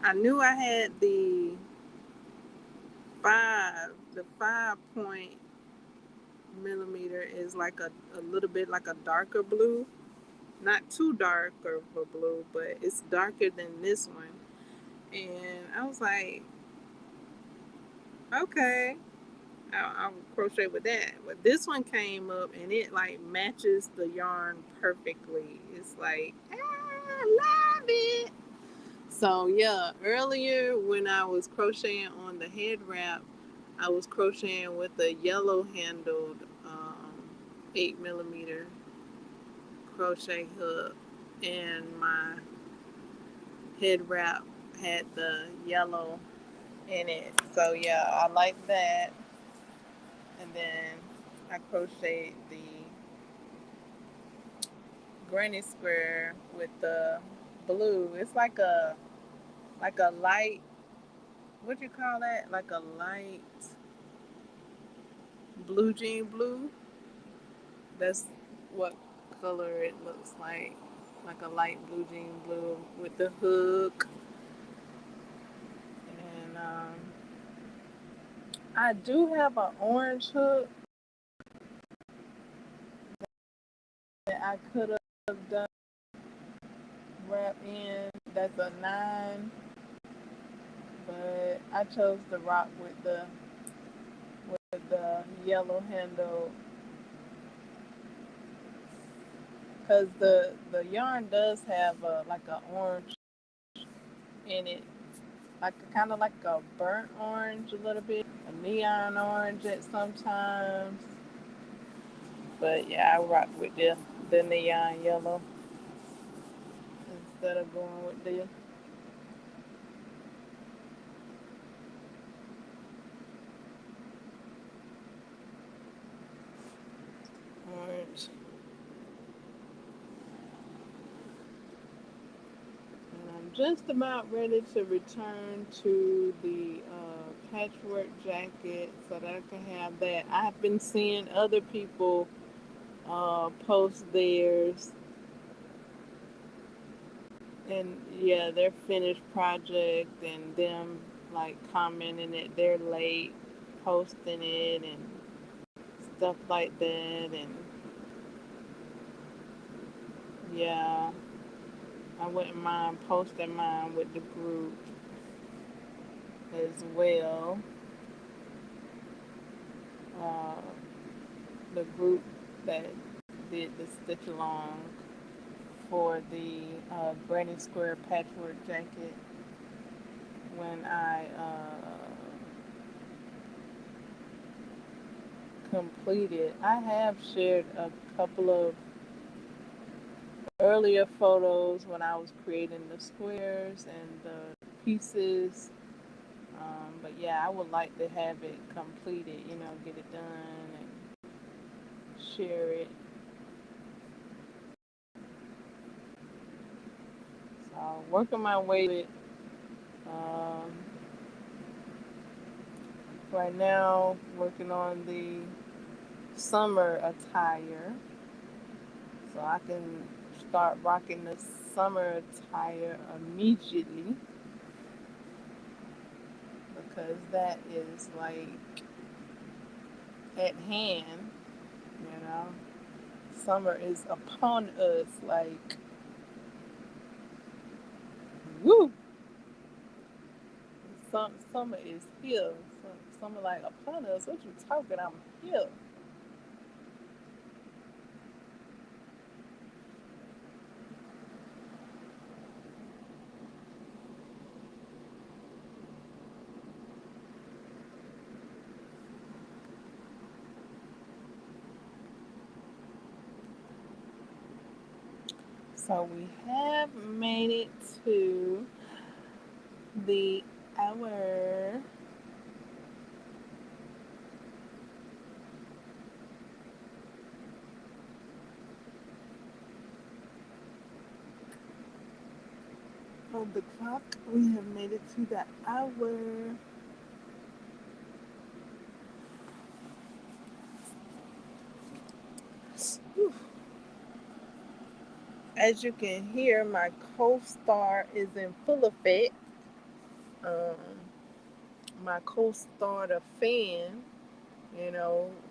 I knew I had the 5 point millimeter is like a little bit like a darker blue, not too dark of a blue, but it's darker than this one. And I was like, okay, I'll crochet with that. But this one came up and it like matches the yarn perfectly. It's like, I love it. So yeah, earlier when I was crocheting on the head wrap, I was crocheting with a yellow handled 8 millimeter crochet hook, and my head wrap had the yellow in it. So yeah, I like that. And then I crocheted the granny square with the blue. It's like a light, what do you call that? Like a light blue jean blue. That's what color it looks like a light blue jean blue with the hook. And I do have an orange hook that I could have done wrap in. That's a 9, but I chose to rock with the yellow handle, because the yarn does have like an orange in it, like kind of like a burnt orange a little bit, a neon orange at sometimes. But yeah, I rock with the neon yellow instead of going with just about ready to return to the patchwork jacket so that I can have that. I've been seeing other people post theirs, and yeah, their finished project, and them like commenting that they're late posting it and stuff like that. And yeah, I wouldn't mind posting mine with the group as well. Uh, the group that did the stitch along for the Granny Square patchwork jacket when I completed. I have shared a couple of earlier photos when I was creating the squares and the pieces. But yeah, I would like to have it completed, get it done and share it. So working my way to it. Um, right now, working on the summer attire, so I can start rocking the summer attire immediately because that is like at hand, you know. Summer is upon us, like woo. Summer is here. Summer like upon us. What you talking? I'm here. So we have made it to the hour. On the clock, we have made it to the hour. Whew. As you can hear, my co-star is in full effect. Um, my co-star, the fan,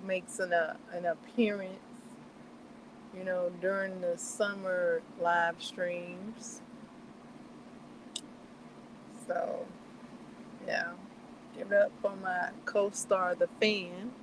makes an appearance, during the summer live streams. So, yeah, give it up for my co-star, the fan.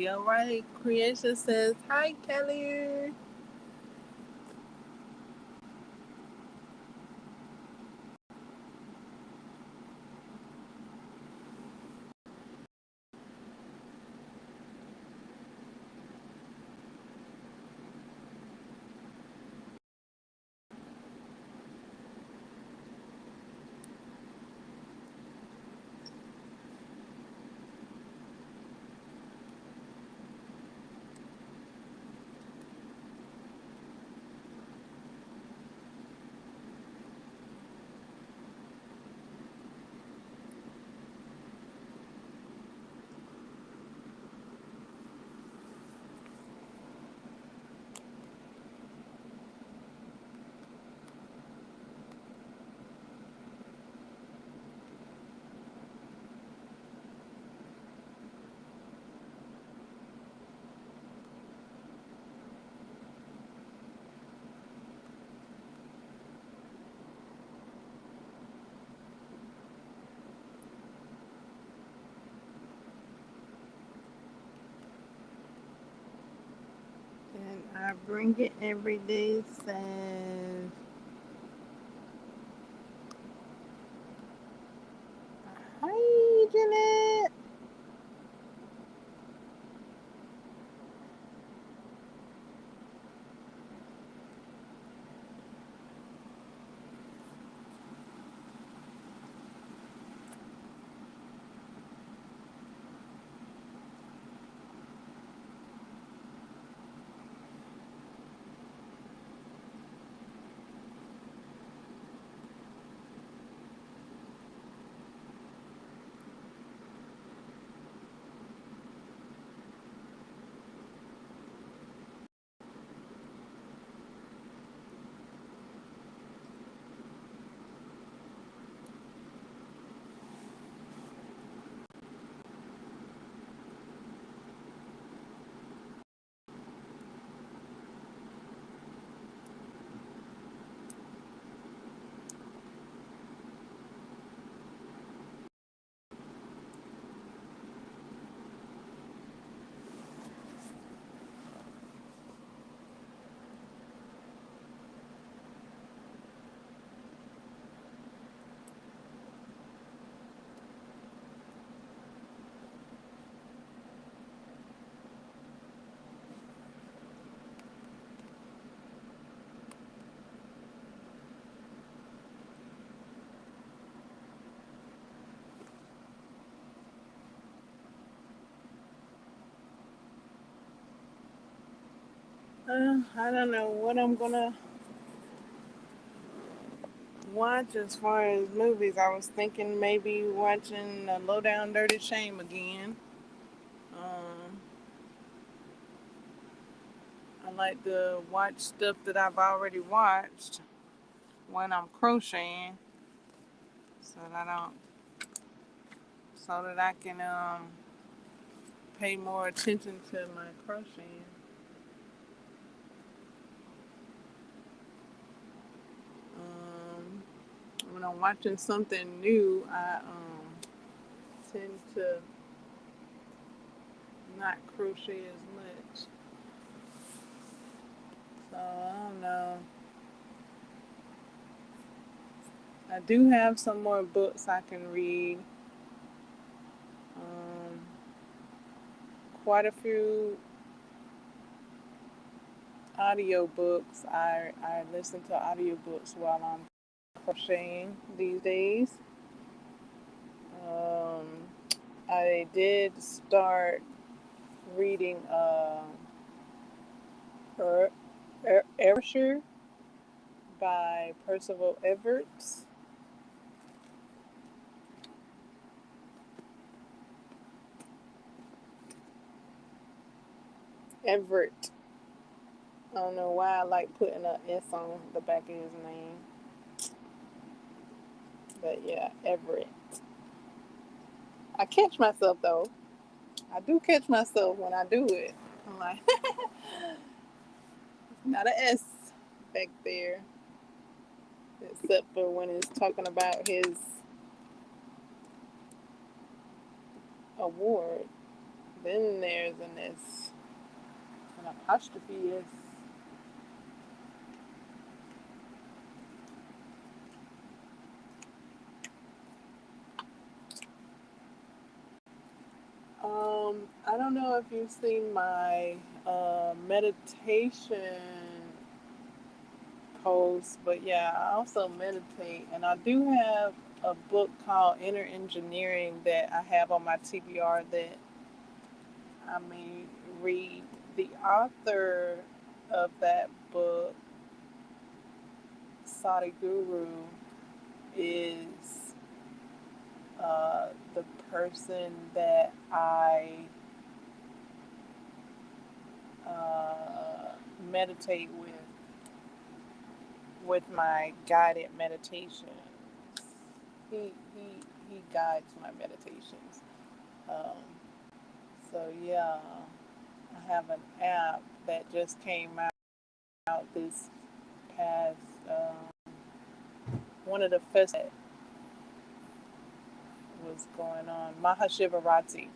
Kelly. All right. Creation says, hi, Kelly. And I bring it every day says, hi, Jeanette. I don't know what I'm gonna watch as far as movies. I was thinking maybe watching Low Down Dirty Shame again. Um, I like to watch stuff that I've already watched when I'm crocheting, so that I don't, so that I can pay more attention to my crocheting. Um, when I'm watching something new, I tend to not crochet as much. So I don't know. I do have some more books I can read. Um, quite a few audiobooks. I listen to audiobooks while I'm crocheting these days. Um, I did start reading Erasure by Percival Everett. I don't know why I like putting an S on the back of his name. But yeah, Everett. I catch myself though. I do catch myself when I do it. I'm like, not an S back there. Except for when it's talking about his award. Then there's an apostrophe S. I don't know if you've seen my meditation post, but yeah, I also meditate, and I do have a book called Inner Engineering that I have on my TBR that I may read. The author of that book, Sadhguru, is the person that I meditate with my guided meditations. He guides my meditations. Um, so yeah, I have an app that just came out this past one of the festivals was going on, Mahashivaratri,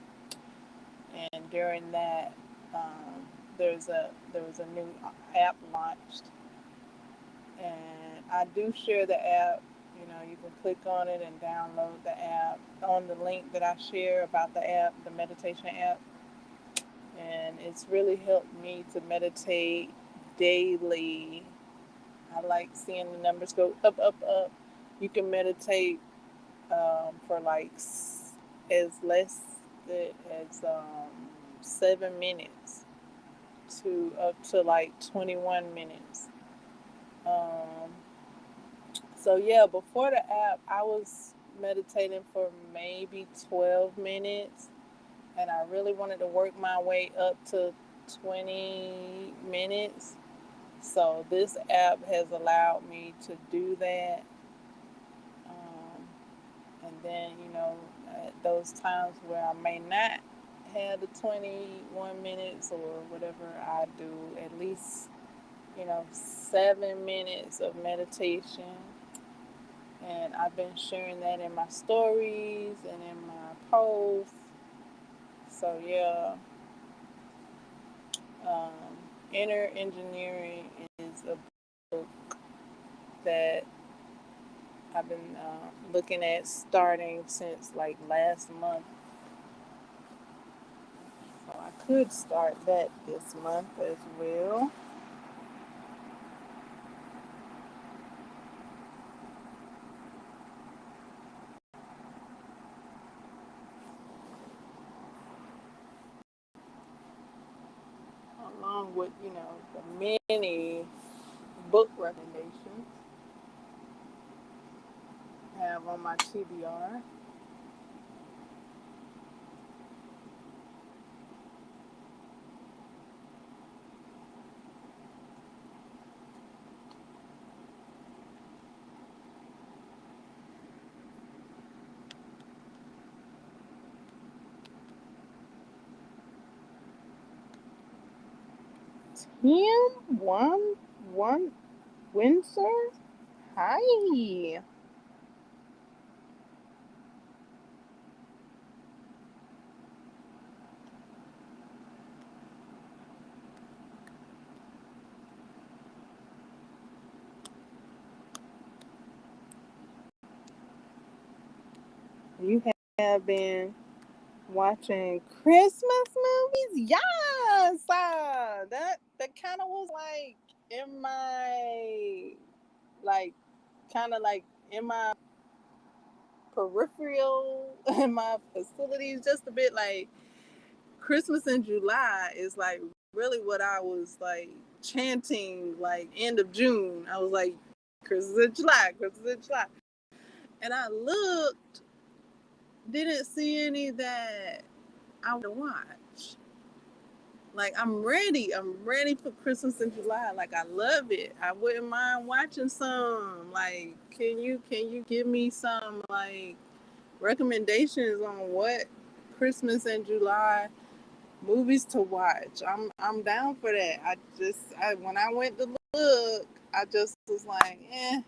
and during that, um, there was a new app launched, and I do share the app. You know, you can click on it and download the app on the link that I share about the app, the meditation app, and it's really helped me to meditate daily. I like seeing the numbers go up, up, up. You can meditate for like as less as 7 minutes to up to like 21 minutes. Um, so yeah, before the app, I was meditating for maybe 12 minutes, and I really wanted to work my way up to 20 minutes. So this app has allowed me to do that. Um, and then, at those times where I may not have the 21 minutes or whatever, I do at least, 7 minutes of meditation. And I've been sharing that in my stories and in my posts. So, yeah, um, Inner Engineering is a book that I've been looking at starting since like last month. So I could start that this month as well. Along with, the many book recommendations I have on my TBR. Tim one Windsor. Hi. You have been watching Christmas movies? Yes. That kind of was like in my like kind of like in my peripheral in my facilities just a bit. Like Christmas in July is like really what I was like chanting like end of June. I was like Christmas in July, Christmas in July. And I looked, didn't see any that I would watch. Like I'm ready. I'm ready for Christmas in July. Like I love it. I wouldn't mind watching some. Like, can you give me some like recommendations on what Christmas in July movies to watch? I'm down for that. When I went to look, I just was like, eh,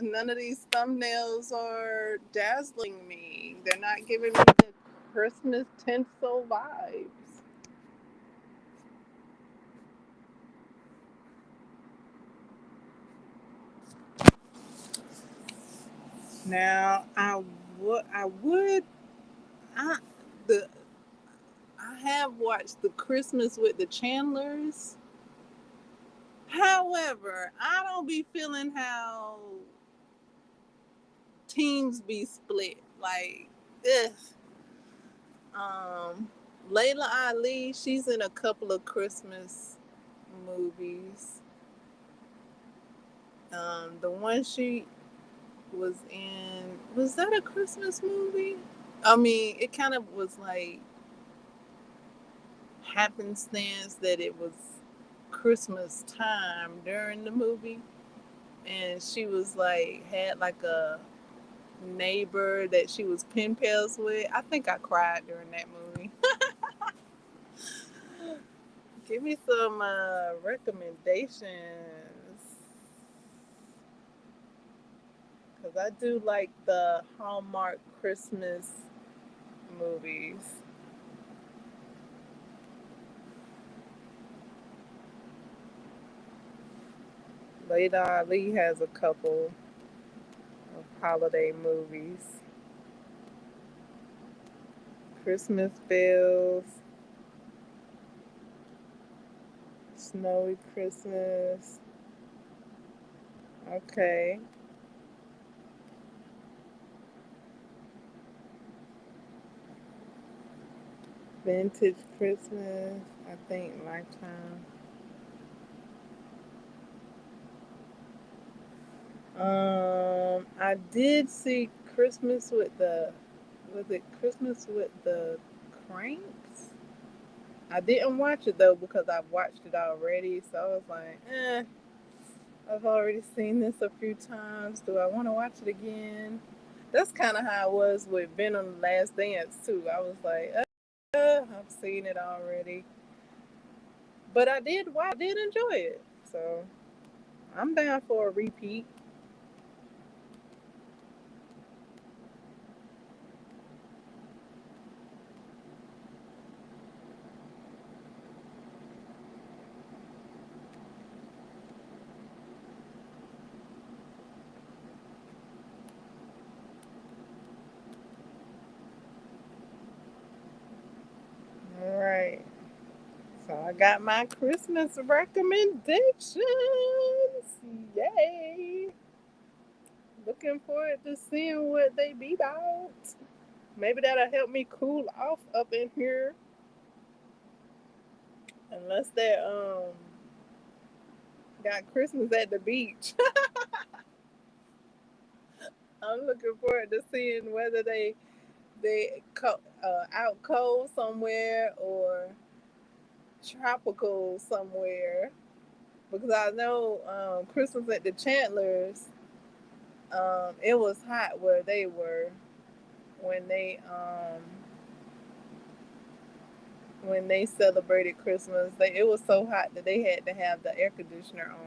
none of these thumbnails are dazzling me. They're not giving me Christmas tinsel vibes. Now, I would, I, the, I have watched the Christmas with the Chandlers. However, I don't be feeling how teams be split. Like, ugh. Um, Layla Ali, she's in a couple of Christmas movies. The one she was in, was that a Christmas movie? I mean, it kind of was like happenstance that it was Christmas time during the movie, and she was like had like a neighbor that she was pen pals with. I think I cried during that movie. Give me some recommendations, because I do like the Hallmark Christmas movies. Leda Ali has a couple of holiday movies. Christmas Bells, Snowy Christmas. Okay. Vintage Christmas. I think Lifetime. I did see Christmas with the, was it Christmas with the Cranks? I didn't watch it though because I've watched it already, so I was like, I've already seen this a few times. Do I want to watch it again? That's kind of how I was with Venom Last Dance too. I was like, I've seen it already, but I did enjoy it, so I'm down for a repeat. All right. So I got my Christmas recommendations. Yay! Looking forward to seeing what they be about. Maybe that'll help me cool off up in here. Unless they got Christmas at the beach. I'm looking forward to seeing whether out cold somewhere or tropical somewhere. Because I know Christmas at the Chandlers, it was hot where they were when they um when they celebrated Christmas. It was so hot that they had to have the air conditioner on.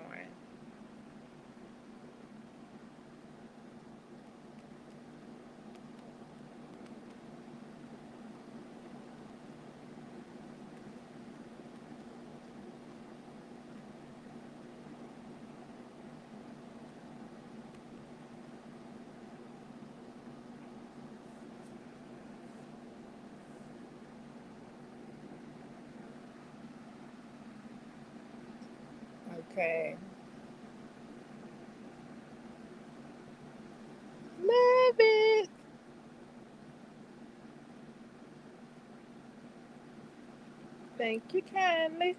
Okay. Love it. Thank you kindly.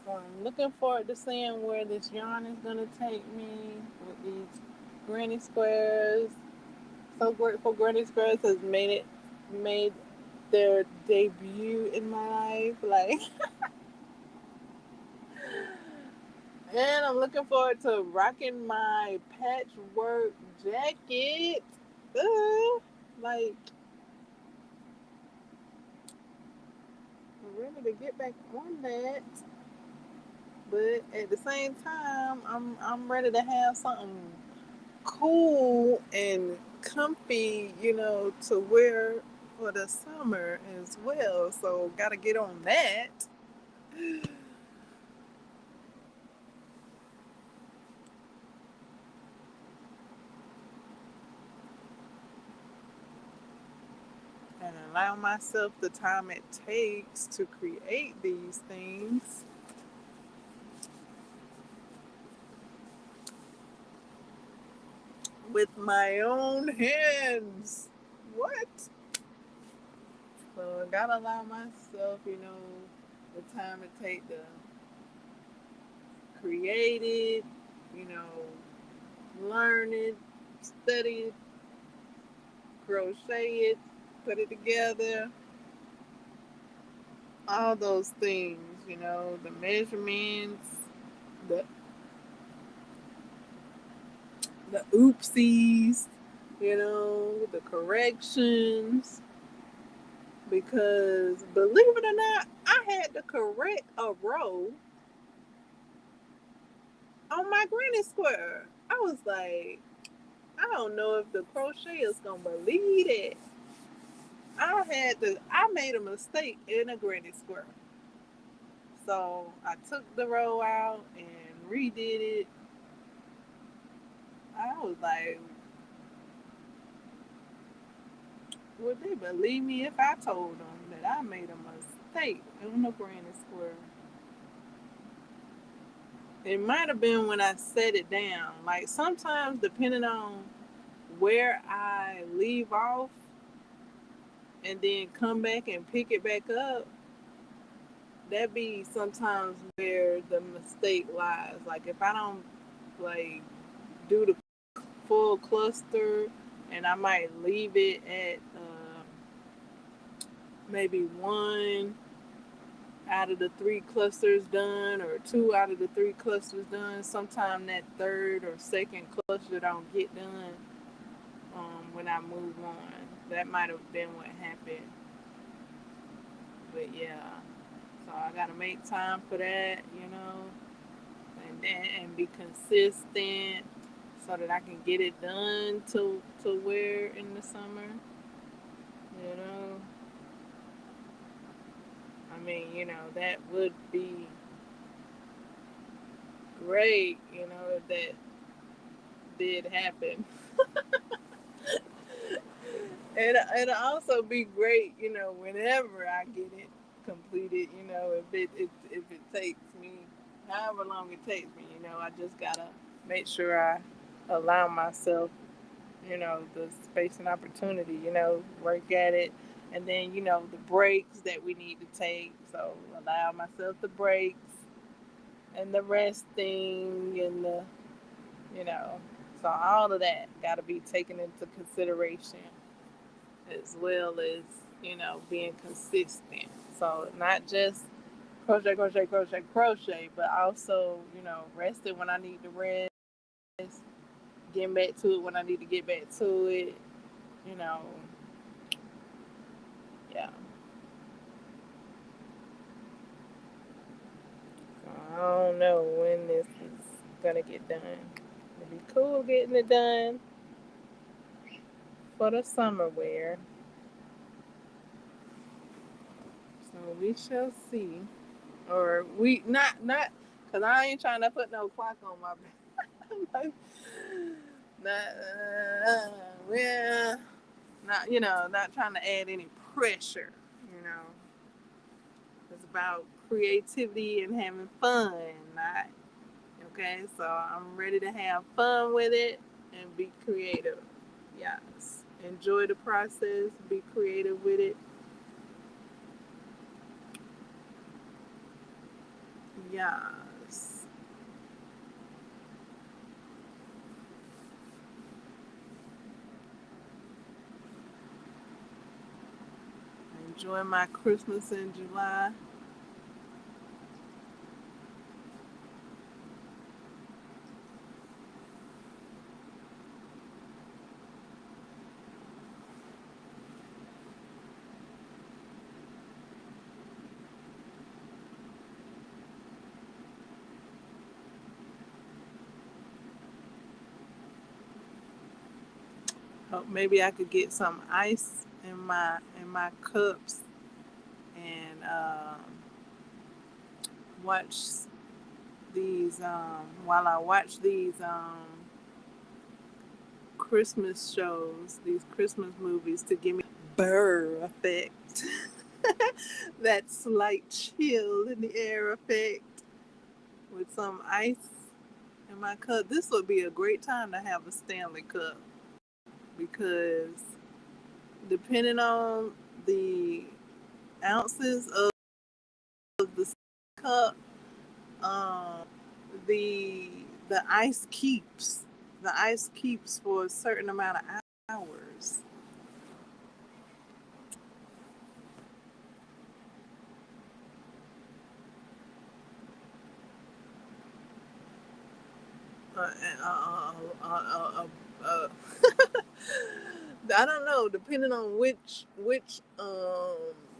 So I'm looking forward to seeing where this yarn is gonna take me with these granny squares. So grateful granny squares has made their debut in my life. Like, and I'm looking forward to rocking my patchwork jacket. Like, I'm ready to get back on that. But at the same time, I'm ready to have something cool and comfy, to wear for the summer as well. So gotta get on that. And allow myself the time it takes to create these things with my own hands. What? So I gotta allow myself, the time it takes to create it, you know, learn it, study it, crochet it, put it together, all those things, the measurements, the the oopsies, the corrections. Because believe it or not, I had to correct a row on my granny square. I was like, I don't know if the crocheters gonna believe it. I made a mistake in a granny square. So I took the row out and redid it. I was like, would they believe me if I told them that I made a mistake in the granny square? It might have been when I set it down. Like sometimes, depending on where I leave off and then come back and pick it back up, that be sometimes where the mistake lies. Like if I don't like do the full cluster, and I might leave it at maybe one out of the three clusters done, or two out of the three clusters done. Sometime that third or second cluster don't get done when I move on. That might have been what happened. But yeah, so I gotta make time for that, and be consistent so that I can get it done to wear in the summer. You know, I mean, that would be great. If that did happen. It'll also be great, whenever I get it completed. If it takes me however long it takes me, I just gotta make sure I allow myself, the space and opportunity, work at it, and then the breaks that we need to take. So allow myself the breaks and the resting and you know, so all of that got to be taken into consideration as well as being consistent. So not just crochet, crochet, crochet, crochet, but also resting when I need to rest, getting back to it when I need to get back to it. You know, yeah. So I don't know when this is gonna get done. It'd be cool getting it done for the summer wear. So we shall see. Or we not because I ain't trying to put no clock on my back. Not well, not trying to add any pressure. You know, it's about creativity and having fun. Not okay. So I'm ready to have fun with it and be creative. Yes, enjoy the process. Be creative with it. Yes. Enjoy my Christmas in July. Hope maybe I could get some ice in my cups and watch these while I watch these Christmas shows, these Christmas movies to give me burr effect. That slight chill in the air effect with some ice in my cup. This would be a great time to have a Stanley Cup because depending on the ounces of the cup, um, the the ice keeps the ice keeps for a certain amount of hours. Uh, uh, uh, uh, uh, I don't know. Depending on which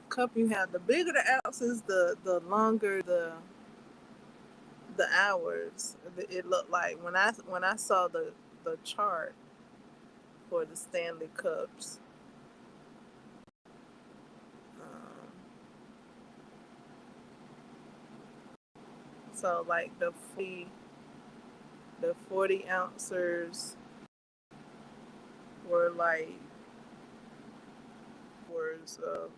cup you have, the bigger the ounces, the longer the hours. It looked like when I saw the chart for the Stanley Cups. So like the 40 ounces were like words of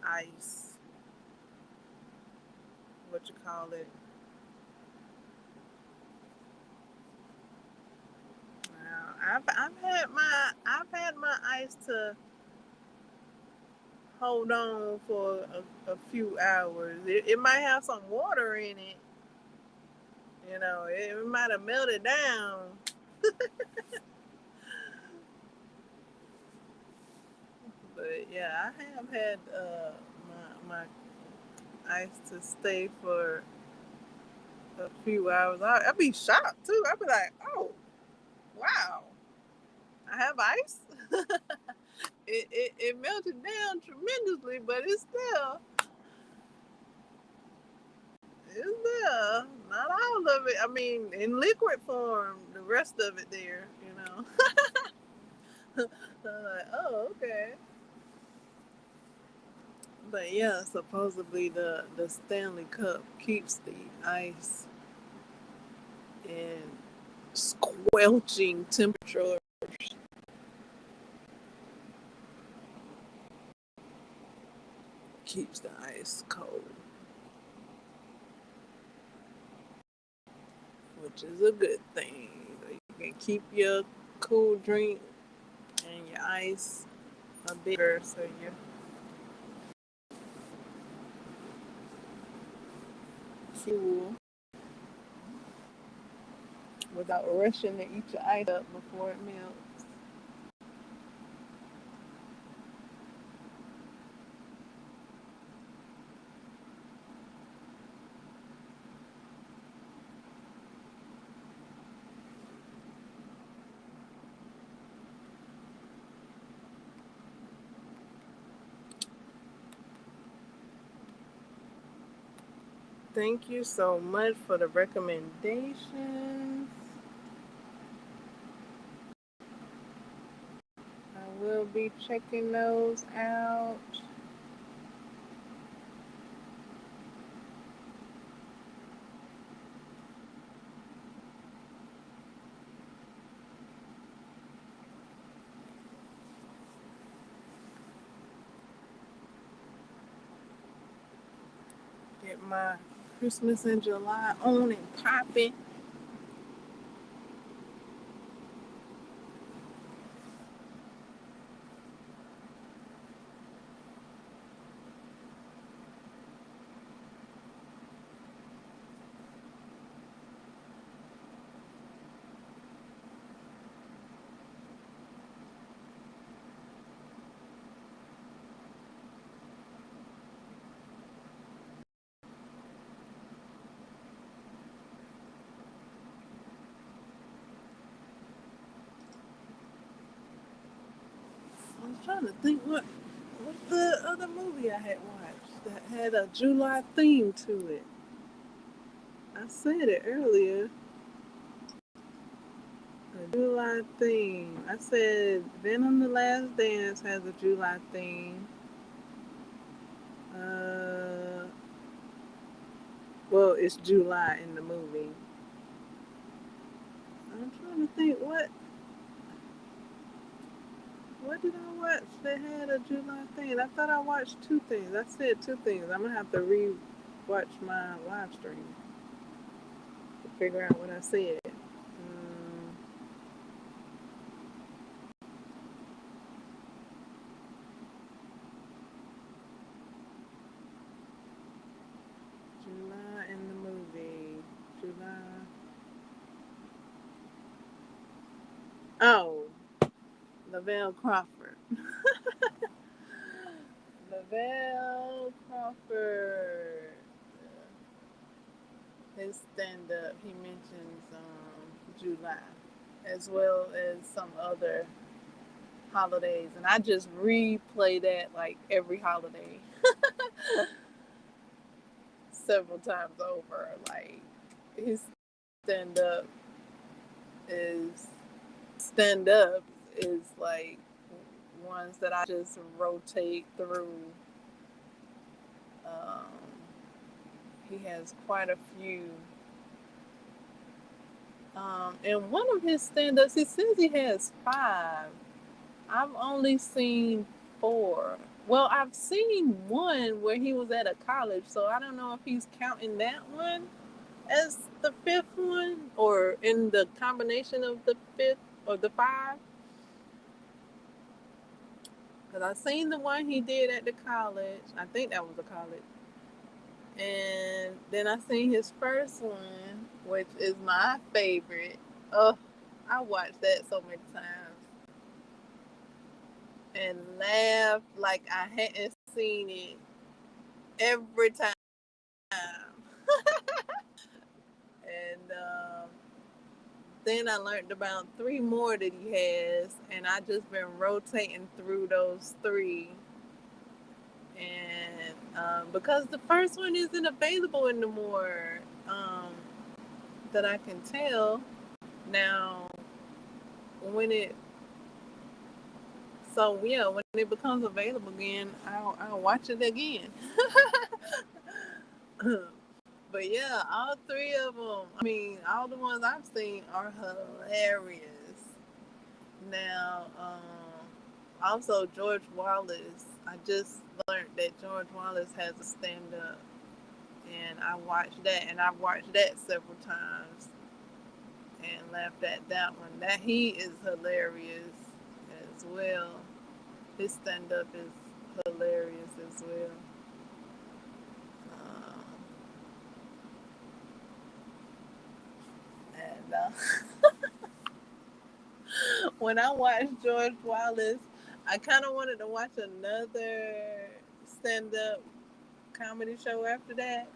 ice. What you call it? I've had my ice to hold on for a few hours. It might have some water in it. You know, it might have melted down. But yeah, I have had my ice to stay for a few hours. I'd be shocked too. I'd be like, oh wow, I have ice. It melted down tremendously, but it's there. Not all of it. I mean, in liquid form, the rest of it there. You know. So I'm like, oh okay. But yeah, supposedly the Stanley Cup keeps the ice in squelching temperature, keeps the ice cold, which is a good thing. You can keep your cool drink and your ice a bit bigger so you fuel without rushing to eat your ice up before it melts. Thank you so much for the recommendations. I will be checking those out. Get my Christmas in July on and popping. trying to think what the other movie I had watched that had a July theme to it. I said it earlier. A July theme. I said Venom: The Last Dance has a July theme. Uh, well, it's July in the movie. I'm trying to think what did I watch that had a July thing? I thought I watched two things. I said two things. I'm gonna have to re-watch my live stream to figure out what I said. July in the movie. July. Oh, Lavelle Crawford. Lavelle Crawford. His stand up, he mentions July as well as some other holidays. And I just replay that like every holiday several times over. Like his stand up is stand up is like ones that I just rotate through. Um, he has quite a few. And one of his stand-ups, he says he has 5. I've only seen 4. Well, I've seen one where he was at a college, so I don't know if he's counting that one as the 5th one or in the combination of the 5th or the 5. Because I've seen the one he did at the college. I think that was a college. And then I seen his first one, which is my favorite. Oh, I watched that so many times and laughed like I hadn't seen it every time. And then I learned about 3 more that he has, and I just been rotating through those 3. And because the first one isn't available anymore, that I can tell now, when it when it becomes available again, I'll watch it again. But yeah, all 3 of them. I mean, all the ones I've seen are hilarious. Now, also George Wallace. I just learned that George Wallace has a stand-up, and I watched that, and I've watched that several times, and laughed at that one. That he is hilarious as well. His stand-up is hilarious as well. And when I watched George Wallace, I kind of wanted to watch another stand-up comedy show after that.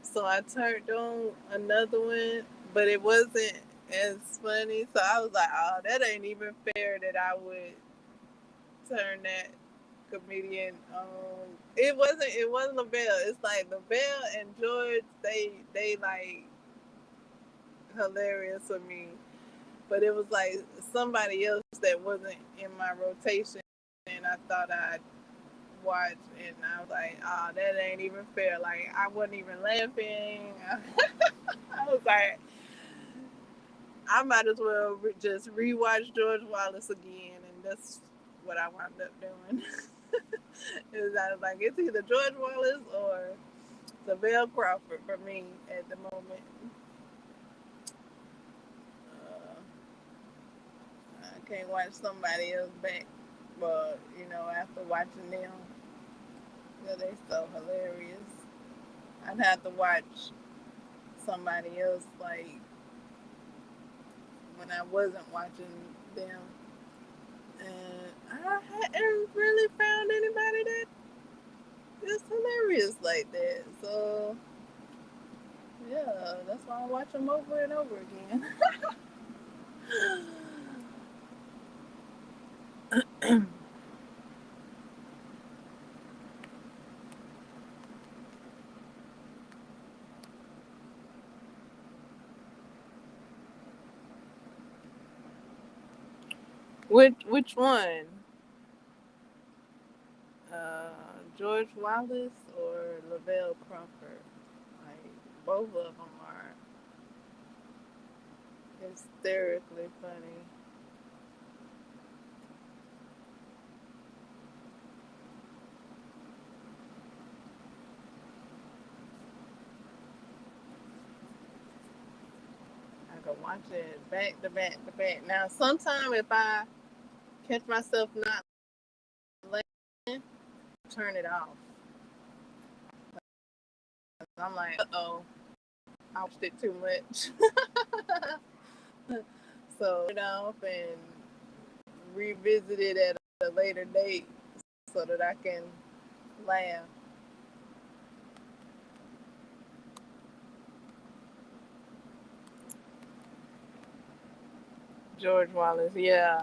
So I turned on another one, but it wasn't as funny. So I was like, oh, that ain't even fair that I would turn that comedian on. It wasn't LaBelle. It's like LaBelle and George, they like hilarious for me. But it was like somebody else that wasn't in my rotation, and I thought I'd watch, and I was like, oh, that ain't even fair. Like, I wasn't even laughing. I was like, I might as well just rewatch George Wallace again, and that's what I wound up doing. I was like, it's either George Wallace or Lavelle Crawford for me at the moment. I can't watch somebody else back, but after watching them, they're so hilarious. I'd have to watch somebody else like when I wasn't watching them, and I hadn't really found anybody that is hilarious like that. So yeah, that's why I watch them over and over again. Which one? George Wallace or Lavelle Crawford? Like both of them are hysterically funny. I can watch it back to back to back. Now, sometime if I catch myself not laughing, turn it off. I'm like, uh-oh, I watched it too much. So turn it off and revisit it at a later date so that I can laugh. George Wallace, yeah.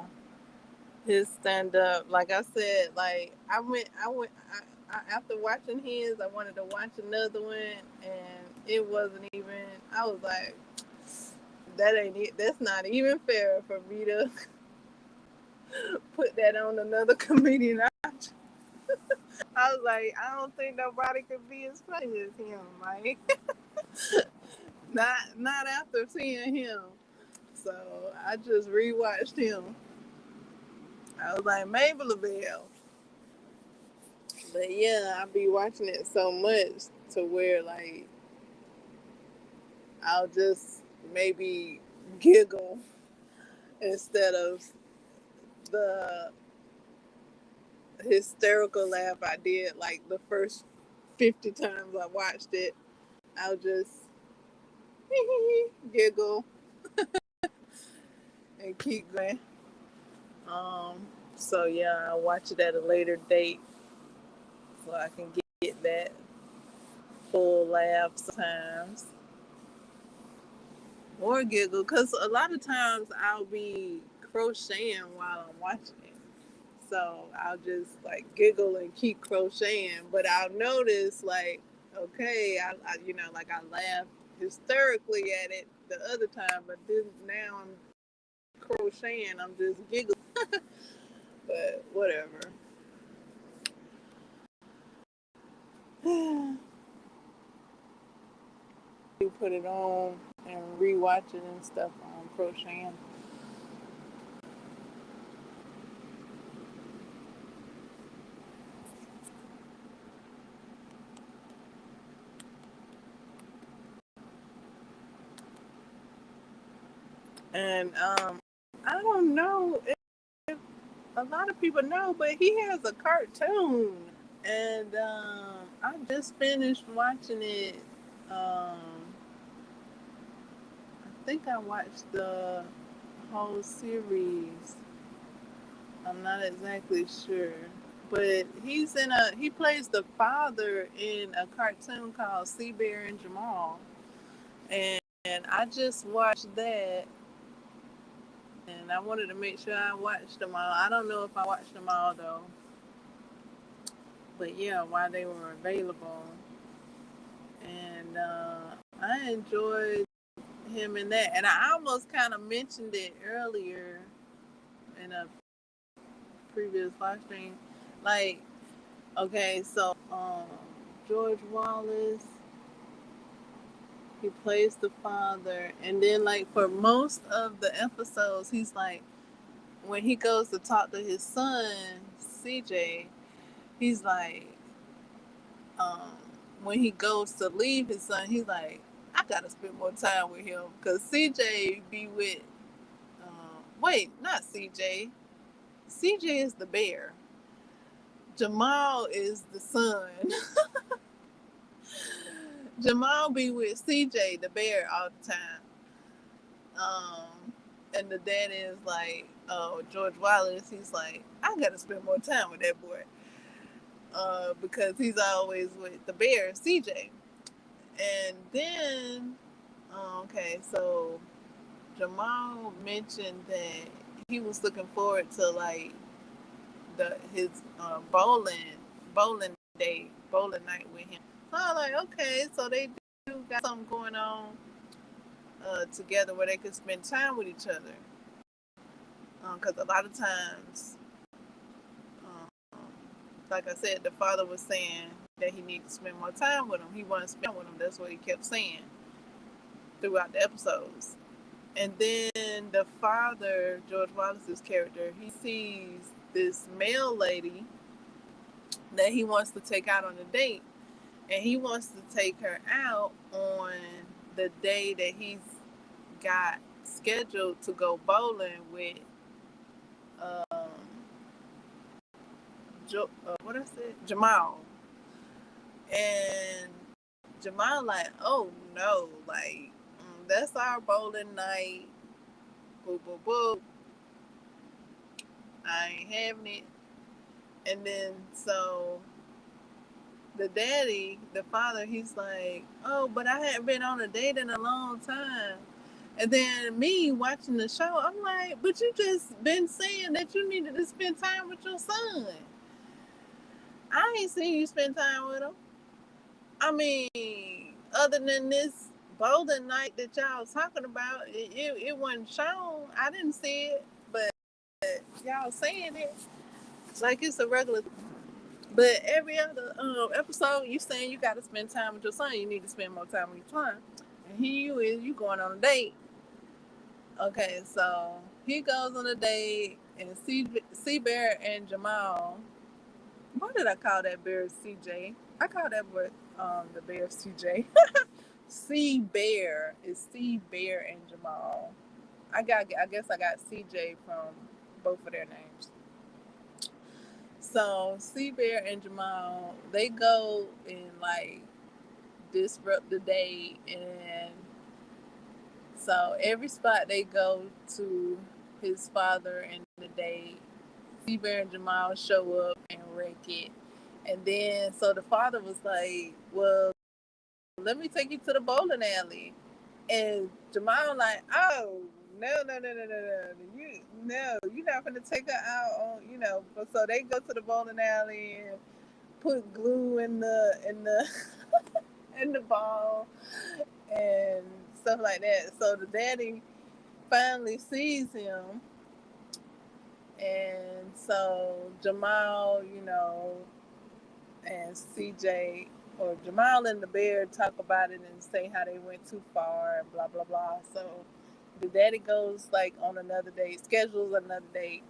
His stand up, like I said, like after watching his, I wanted to watch another one, and it wasn't even. I was like, that ain't it. That's not even fair for me to put that on another comedian. I was like, I don't think nobody could be as funny as him. Like, not after seeing him. So I just rewatched him. I was like, maybe LaBelle. But yeah, I be watching it so much to where like I'll just maybe giggle instead of the hysterical laugh I did like the first 50 times I watched it. I'll just giggle and keep going. Um, so yeah, I'll watch it at a later date so I can get that full laugh sometimes. Or giggle, because a lot of times I'll be crocheting while I'm watching it. So I'll just like giggle and keep crocheting, but I'll notice like, okay, I like I laughed hysterically at it the other time, but this now I'm crocheting, I'm just giggling. But whatever. You put it on and rewatch it and stuff on crocheting. And I don't know if a lot of people know, but he has a cartoon, and I just finished watching it. I think I watched the whole series. I'm not exactly sure, but he plays the father in a cartoon called Sea Bear and Jamal, and I just watched that, and I wanted to make sure I watched them all. I don't know if I watched them all though, but yeah, while they were available, and I enjoyed him in that, and I almost kind of mentioned it earlier in a previous live stream. Like, okay, so George Wallace, he plays the father, and then like for most of the episodes, he's like when he goes to talk to his son CJ, he's like um, when he goes to leave his son, he's like, I gotta spend more time with him because CJ be with wait, not CJ. CJ is the bear. Jamal is the son. Jamal be with CJ, the bear, all the time. And the dad is like, oh, George Wallace, he's like, I gotta spend more time with that boy. Because he's always with the bear, CJ. And then, okay, so Jamal mentioned that he was looking forward to like his bowling bowling night with him. So I was like, okay, so they do got something going on together where they could spend time with each other. because a lot of times, like I said, the father was saying that he needed to spend more time with him. He wanted to spend with him. That's what he kept saying throughout the episodes. And then the father, George Wallace's character, he sees this male lady that he wants to take out on a date. And he wants to take her out on the day that he's got scheduled to go bowling with what I said? Jamal. And Jamal like, oh no, like, that's our bowling night. Boop, boop, boop. I ain't having it. And then so the daddy, the father, he's like, oh, but I hadn't been on a date in a long time. And then me watching the show, I'm like, but you just been saying that you needed to spend time with your son. I ain't seen you spend time with him. I mean, other than this bowling night that y'all was talking about, it wasn't shown. I didn't see it, but y'all saying it like it's a regular. But every other episode, you saying you got to spend time with your son. You need to spend more time with your son. And here you going on a date. Okay, so he goes on a date, and C Bear and Jamal. What did I call that bear? CJ. I call that boy the bear CJ. C Bear is C Bear and Jamal. I guess I got CJ from both of their names. So C Bear and Jamal, they go and like disrupt the date, and so every spot they go to, his father and the date, C Bear and Jamal show up and wreck it. And then so the father was like, well, let me take you to the bowling alley. And Jamal like, oh, no, you're not gonna take her out on, But so they go to the bowling alley and put glue in the in the ball and stuff like that. So the daddy finally sees him, and so Jamal, and CJ, or Jamal and the bear, talk about it and say how they went too far and blah blah blah. So the daddy goes like on another date, schedules another date,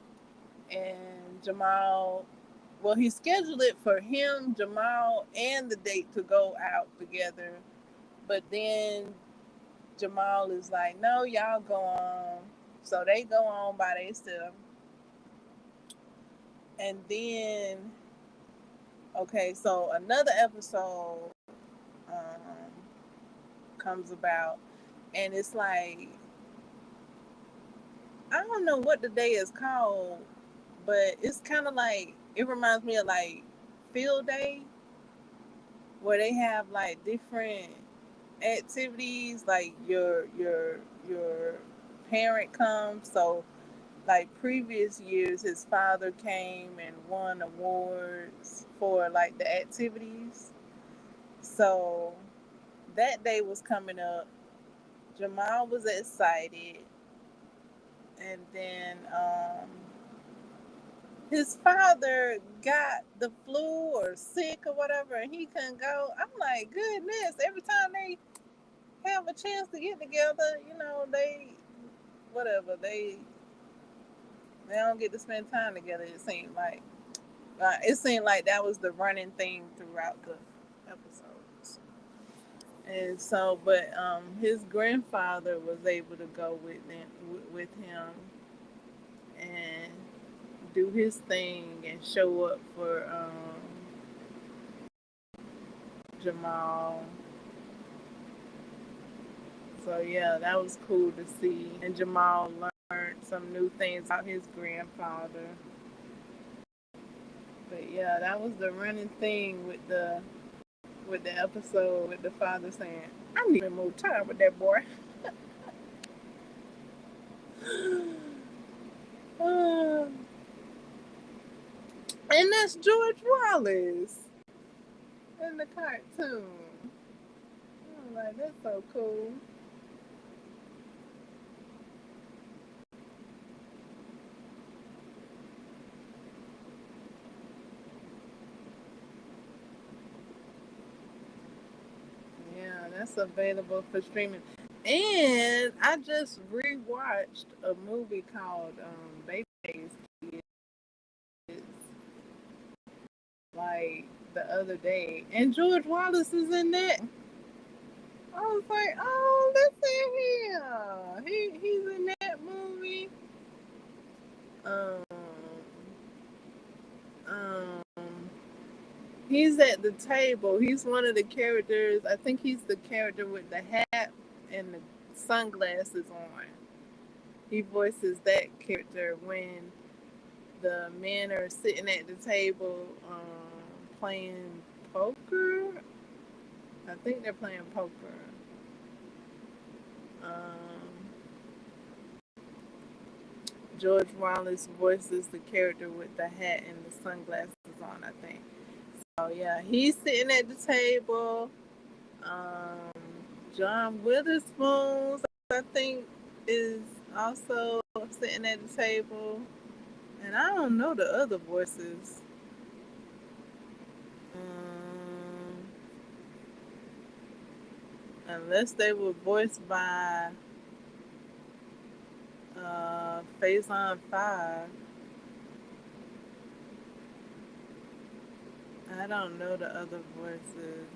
and Jamal, well, he scheduled it for him, Jamal, and the date to go out together. But then Jamal is like, no, y'all go on. So they go on by themselves. And then, okay, so another episode comes about, and it's like, I don't know what the day is called, but it's kind of like, it reminds me of like field day, where they have like different activities, like your parent comes. So like previous years, his father came and won awards for like the activities. So that day was coming up. Jamal was excited, and then his father got the flu or sick or whatever, and he couldn't go. I'm like, goodness, every time they have a chance to get together, they don't get to spend time together. It seemed like that was the running theme throughout the episodes. And so, but his grandfather was able to go with him and do his thing and show up for Jamal. So yeah, that was cool to see. And Jamal learned some new things about his grandfather. But yeah, that was the running thing with the episode, with the father saying, I need more time with that boy. And that's George Wallace in the cartoon. I'm like, that's so cool. that's available for streaming. And I just rewatched a movie called Babyface Kids like the other day, and George Wallace is in that. I was like, oh, that's in here. He's in that movie. Um, um, he's at the table. He's one of the characters. I think he's the character with the hat and the sunglasses on. He voices that character when the men are sitting at the table playing poker. I think they're playing poker. George Wallace voices the character with the hat and the sunglasses on, I think. So yeah, he's sitting at the table. Um, John Witherspoon, I think, is also sitting at the table. And I don't know the other voices. Unless they were voiced by Faison 5. I don't know the other voices.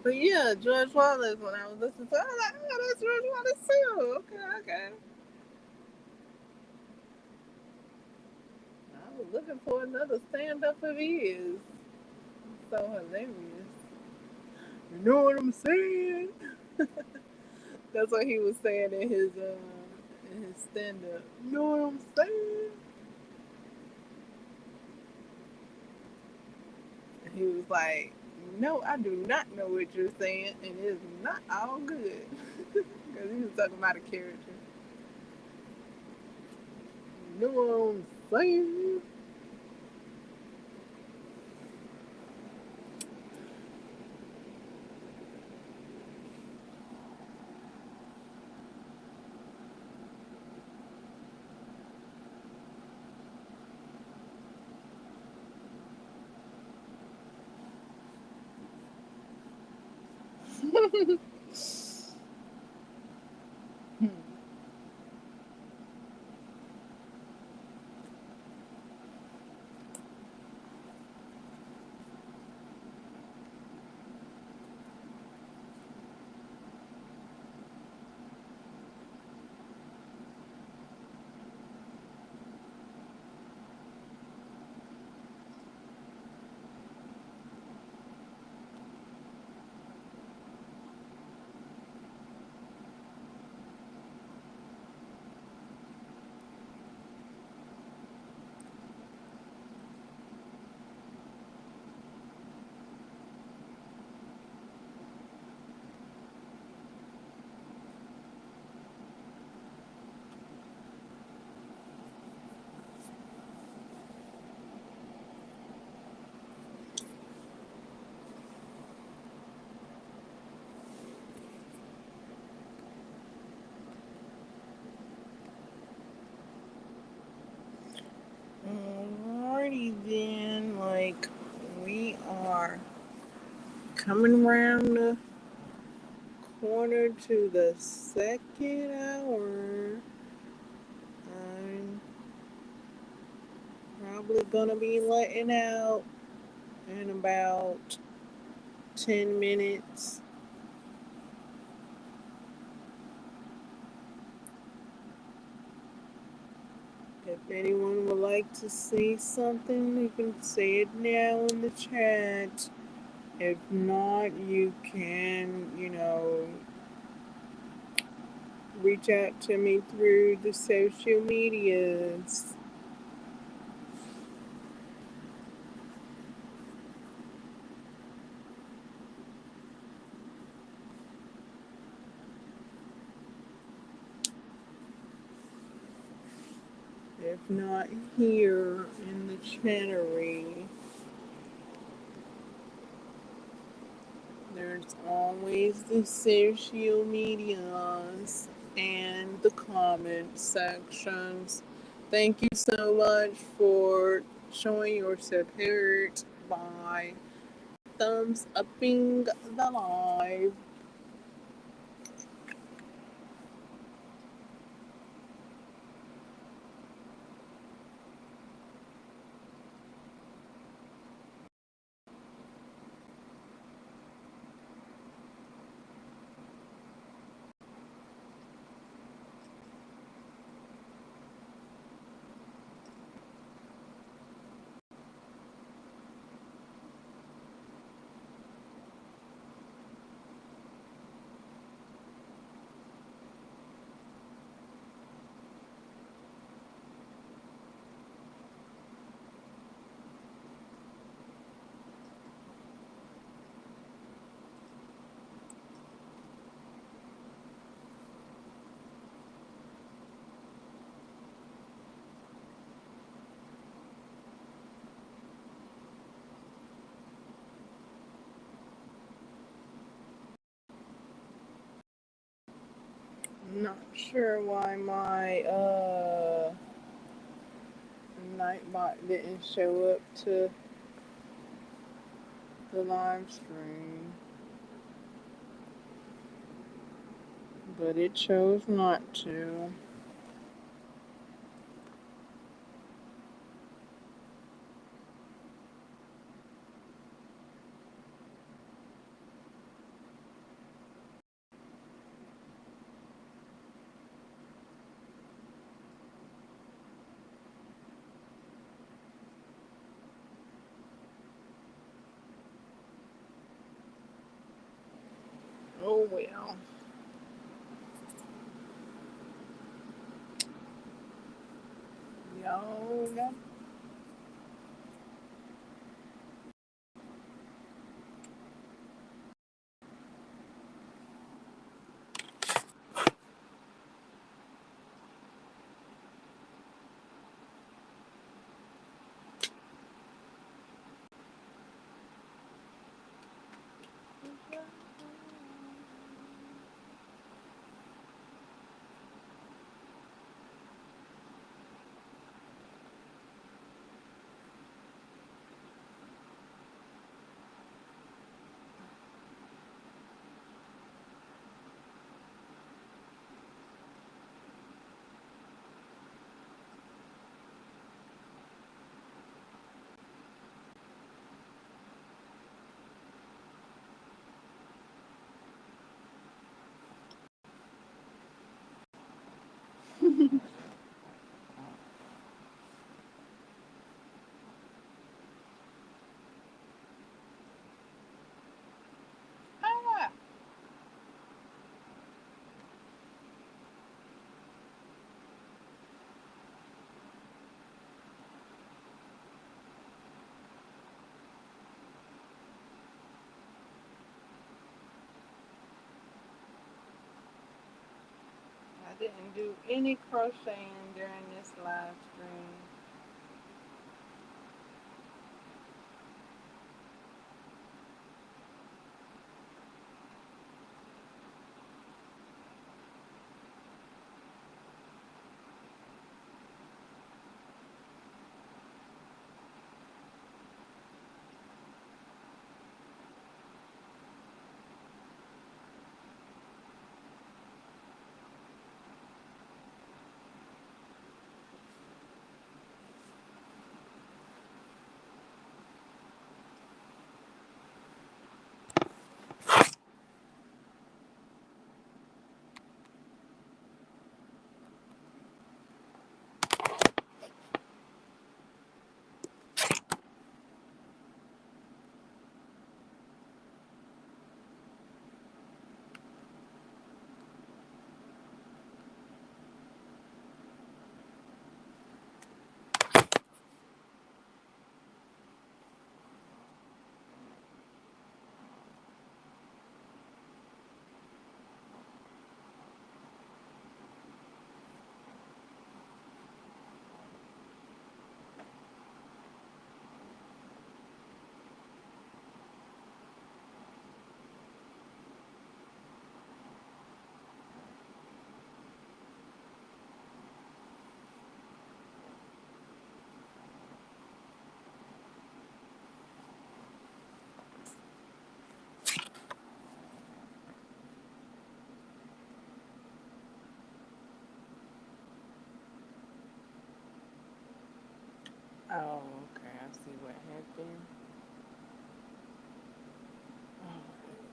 But yeah, George Wallace, when I was listening to it, I was like, oh, that's George Wallace too. Okay. I was looking for another stand-up of his. So hilarious. You know what I'm saying? That's what he was saying in his stand-up. You know what I'm saying? And he was like, no, I do not know what you're saying, and it's not all good. Because he was talking about a character. You know what I'm saying? Alrighty then, like, we are coming around the corner to the second hour. I'm probably gonna be letting out in about 10 minutes. If anyone would like to say something, you can say it now in the chat. If not, you can, reach out to me through the social medias. If not here in the chattery, there's always the social medias and the comment sections. Thank you so much for showing yourself heard by thumbs upping the live. Not sure why my Nightbot didn't show up to the live stream, but it chose not to. Oh well. Y'all got. Ah, I didn't do any crocheting during this live stream. Oh, okay. I see what happened. All right.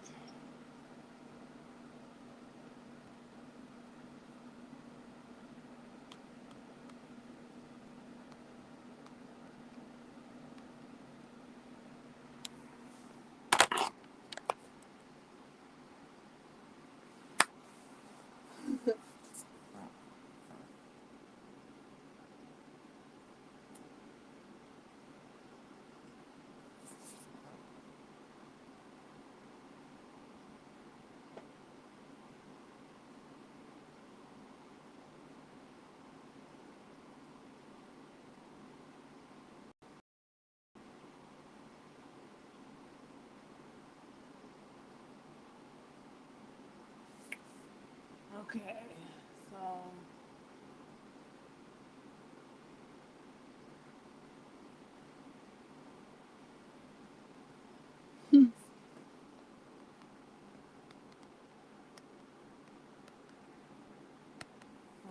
Okay. So.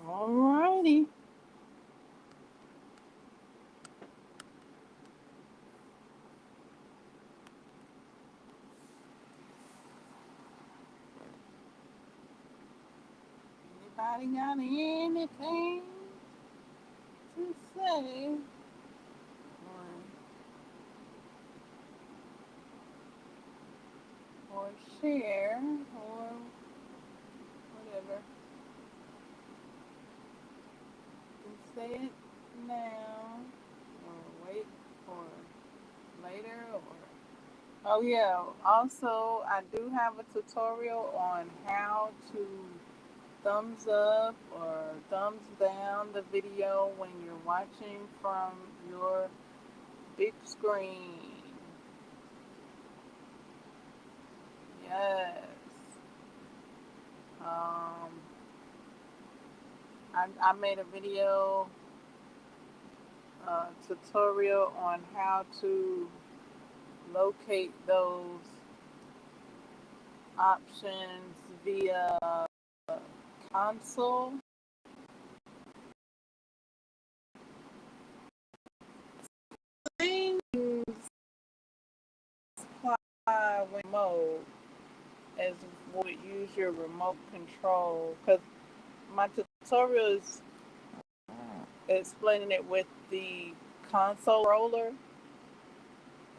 Alrighty. Anybody got anything to say or share or whatever? You can say it now or wait for later or oh yeah. Also, I do have a tutorial on how to thumbs up or thumbs down the video when you're watching from your big screen. Yes. Um, I made a video tutorial on how to locate those options via console. Things apply when mode as would use your remote control because my tutorial is explaining it with the console roller.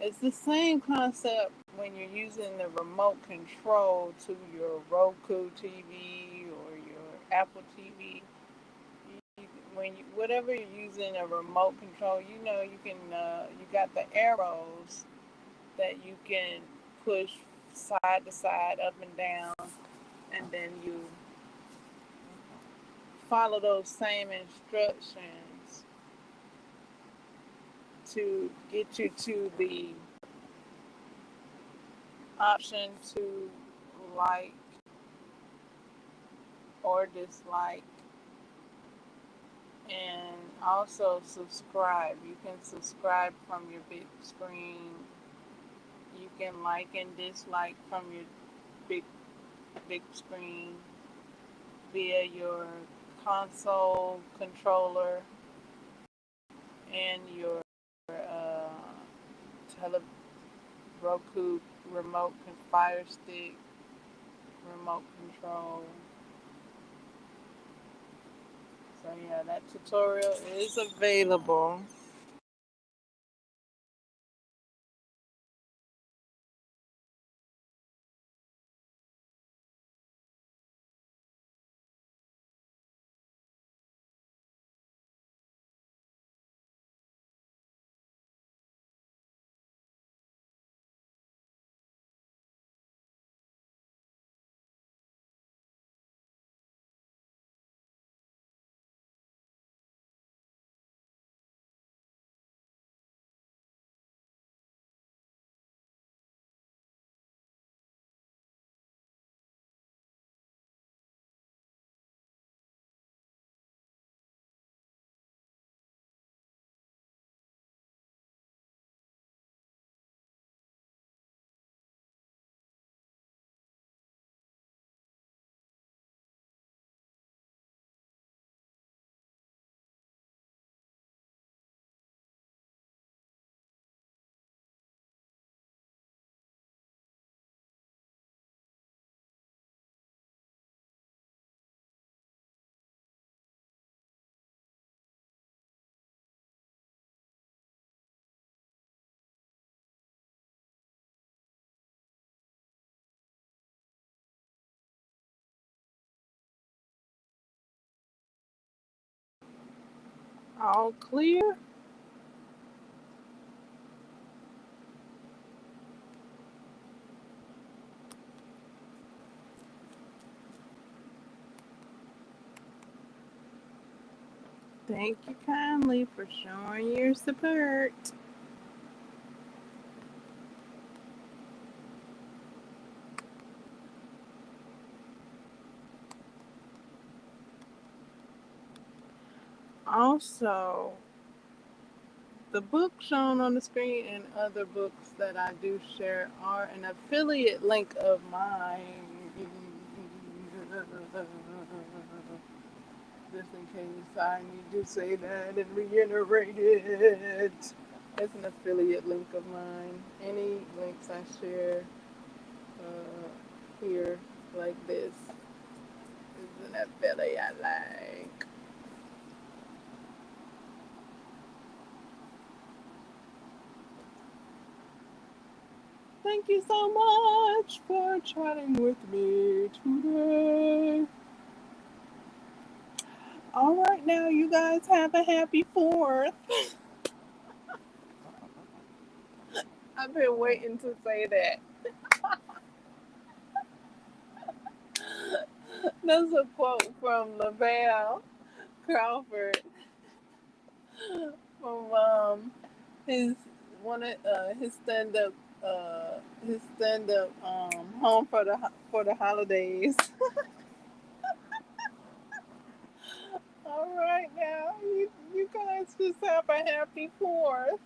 It's the same concept when you're using the remote control to your Roku TV or your Apple TV. When you, whatever you're using a remote control, you know you can you got the arrows that you can push side to side, up and down, and then you follow those same instructions to get you to the option to like or dislike and also subscribe. You can subscribe from your big screen. You can like and dislike from your big big screen via your console controller and your uh, tele Roku remote Fire Stick remote control. So yeah, that tutorial is available. All clear. Thank you kindly for showing your support. Also, the book shown on the screen and other books that I do share are an affiliate link of mine. Just in case I need to say that and reiterate it. It's an affiliate link of mine. Any links I share here, like this, is an affiliate link. Thank you so much for chatting with me today. All right, now you guys have a happy 4th. I've been waiting to say that. That's a quote from Lavelle Crawford from his his stand up home for the holidays. All right, now you guys just have a happy 4th.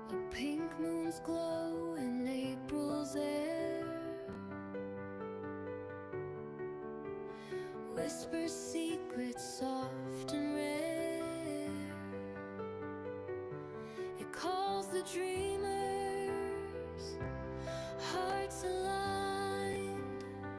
The pink moon's glow in April's air whispers secrets soft and rare. It calls the dreamer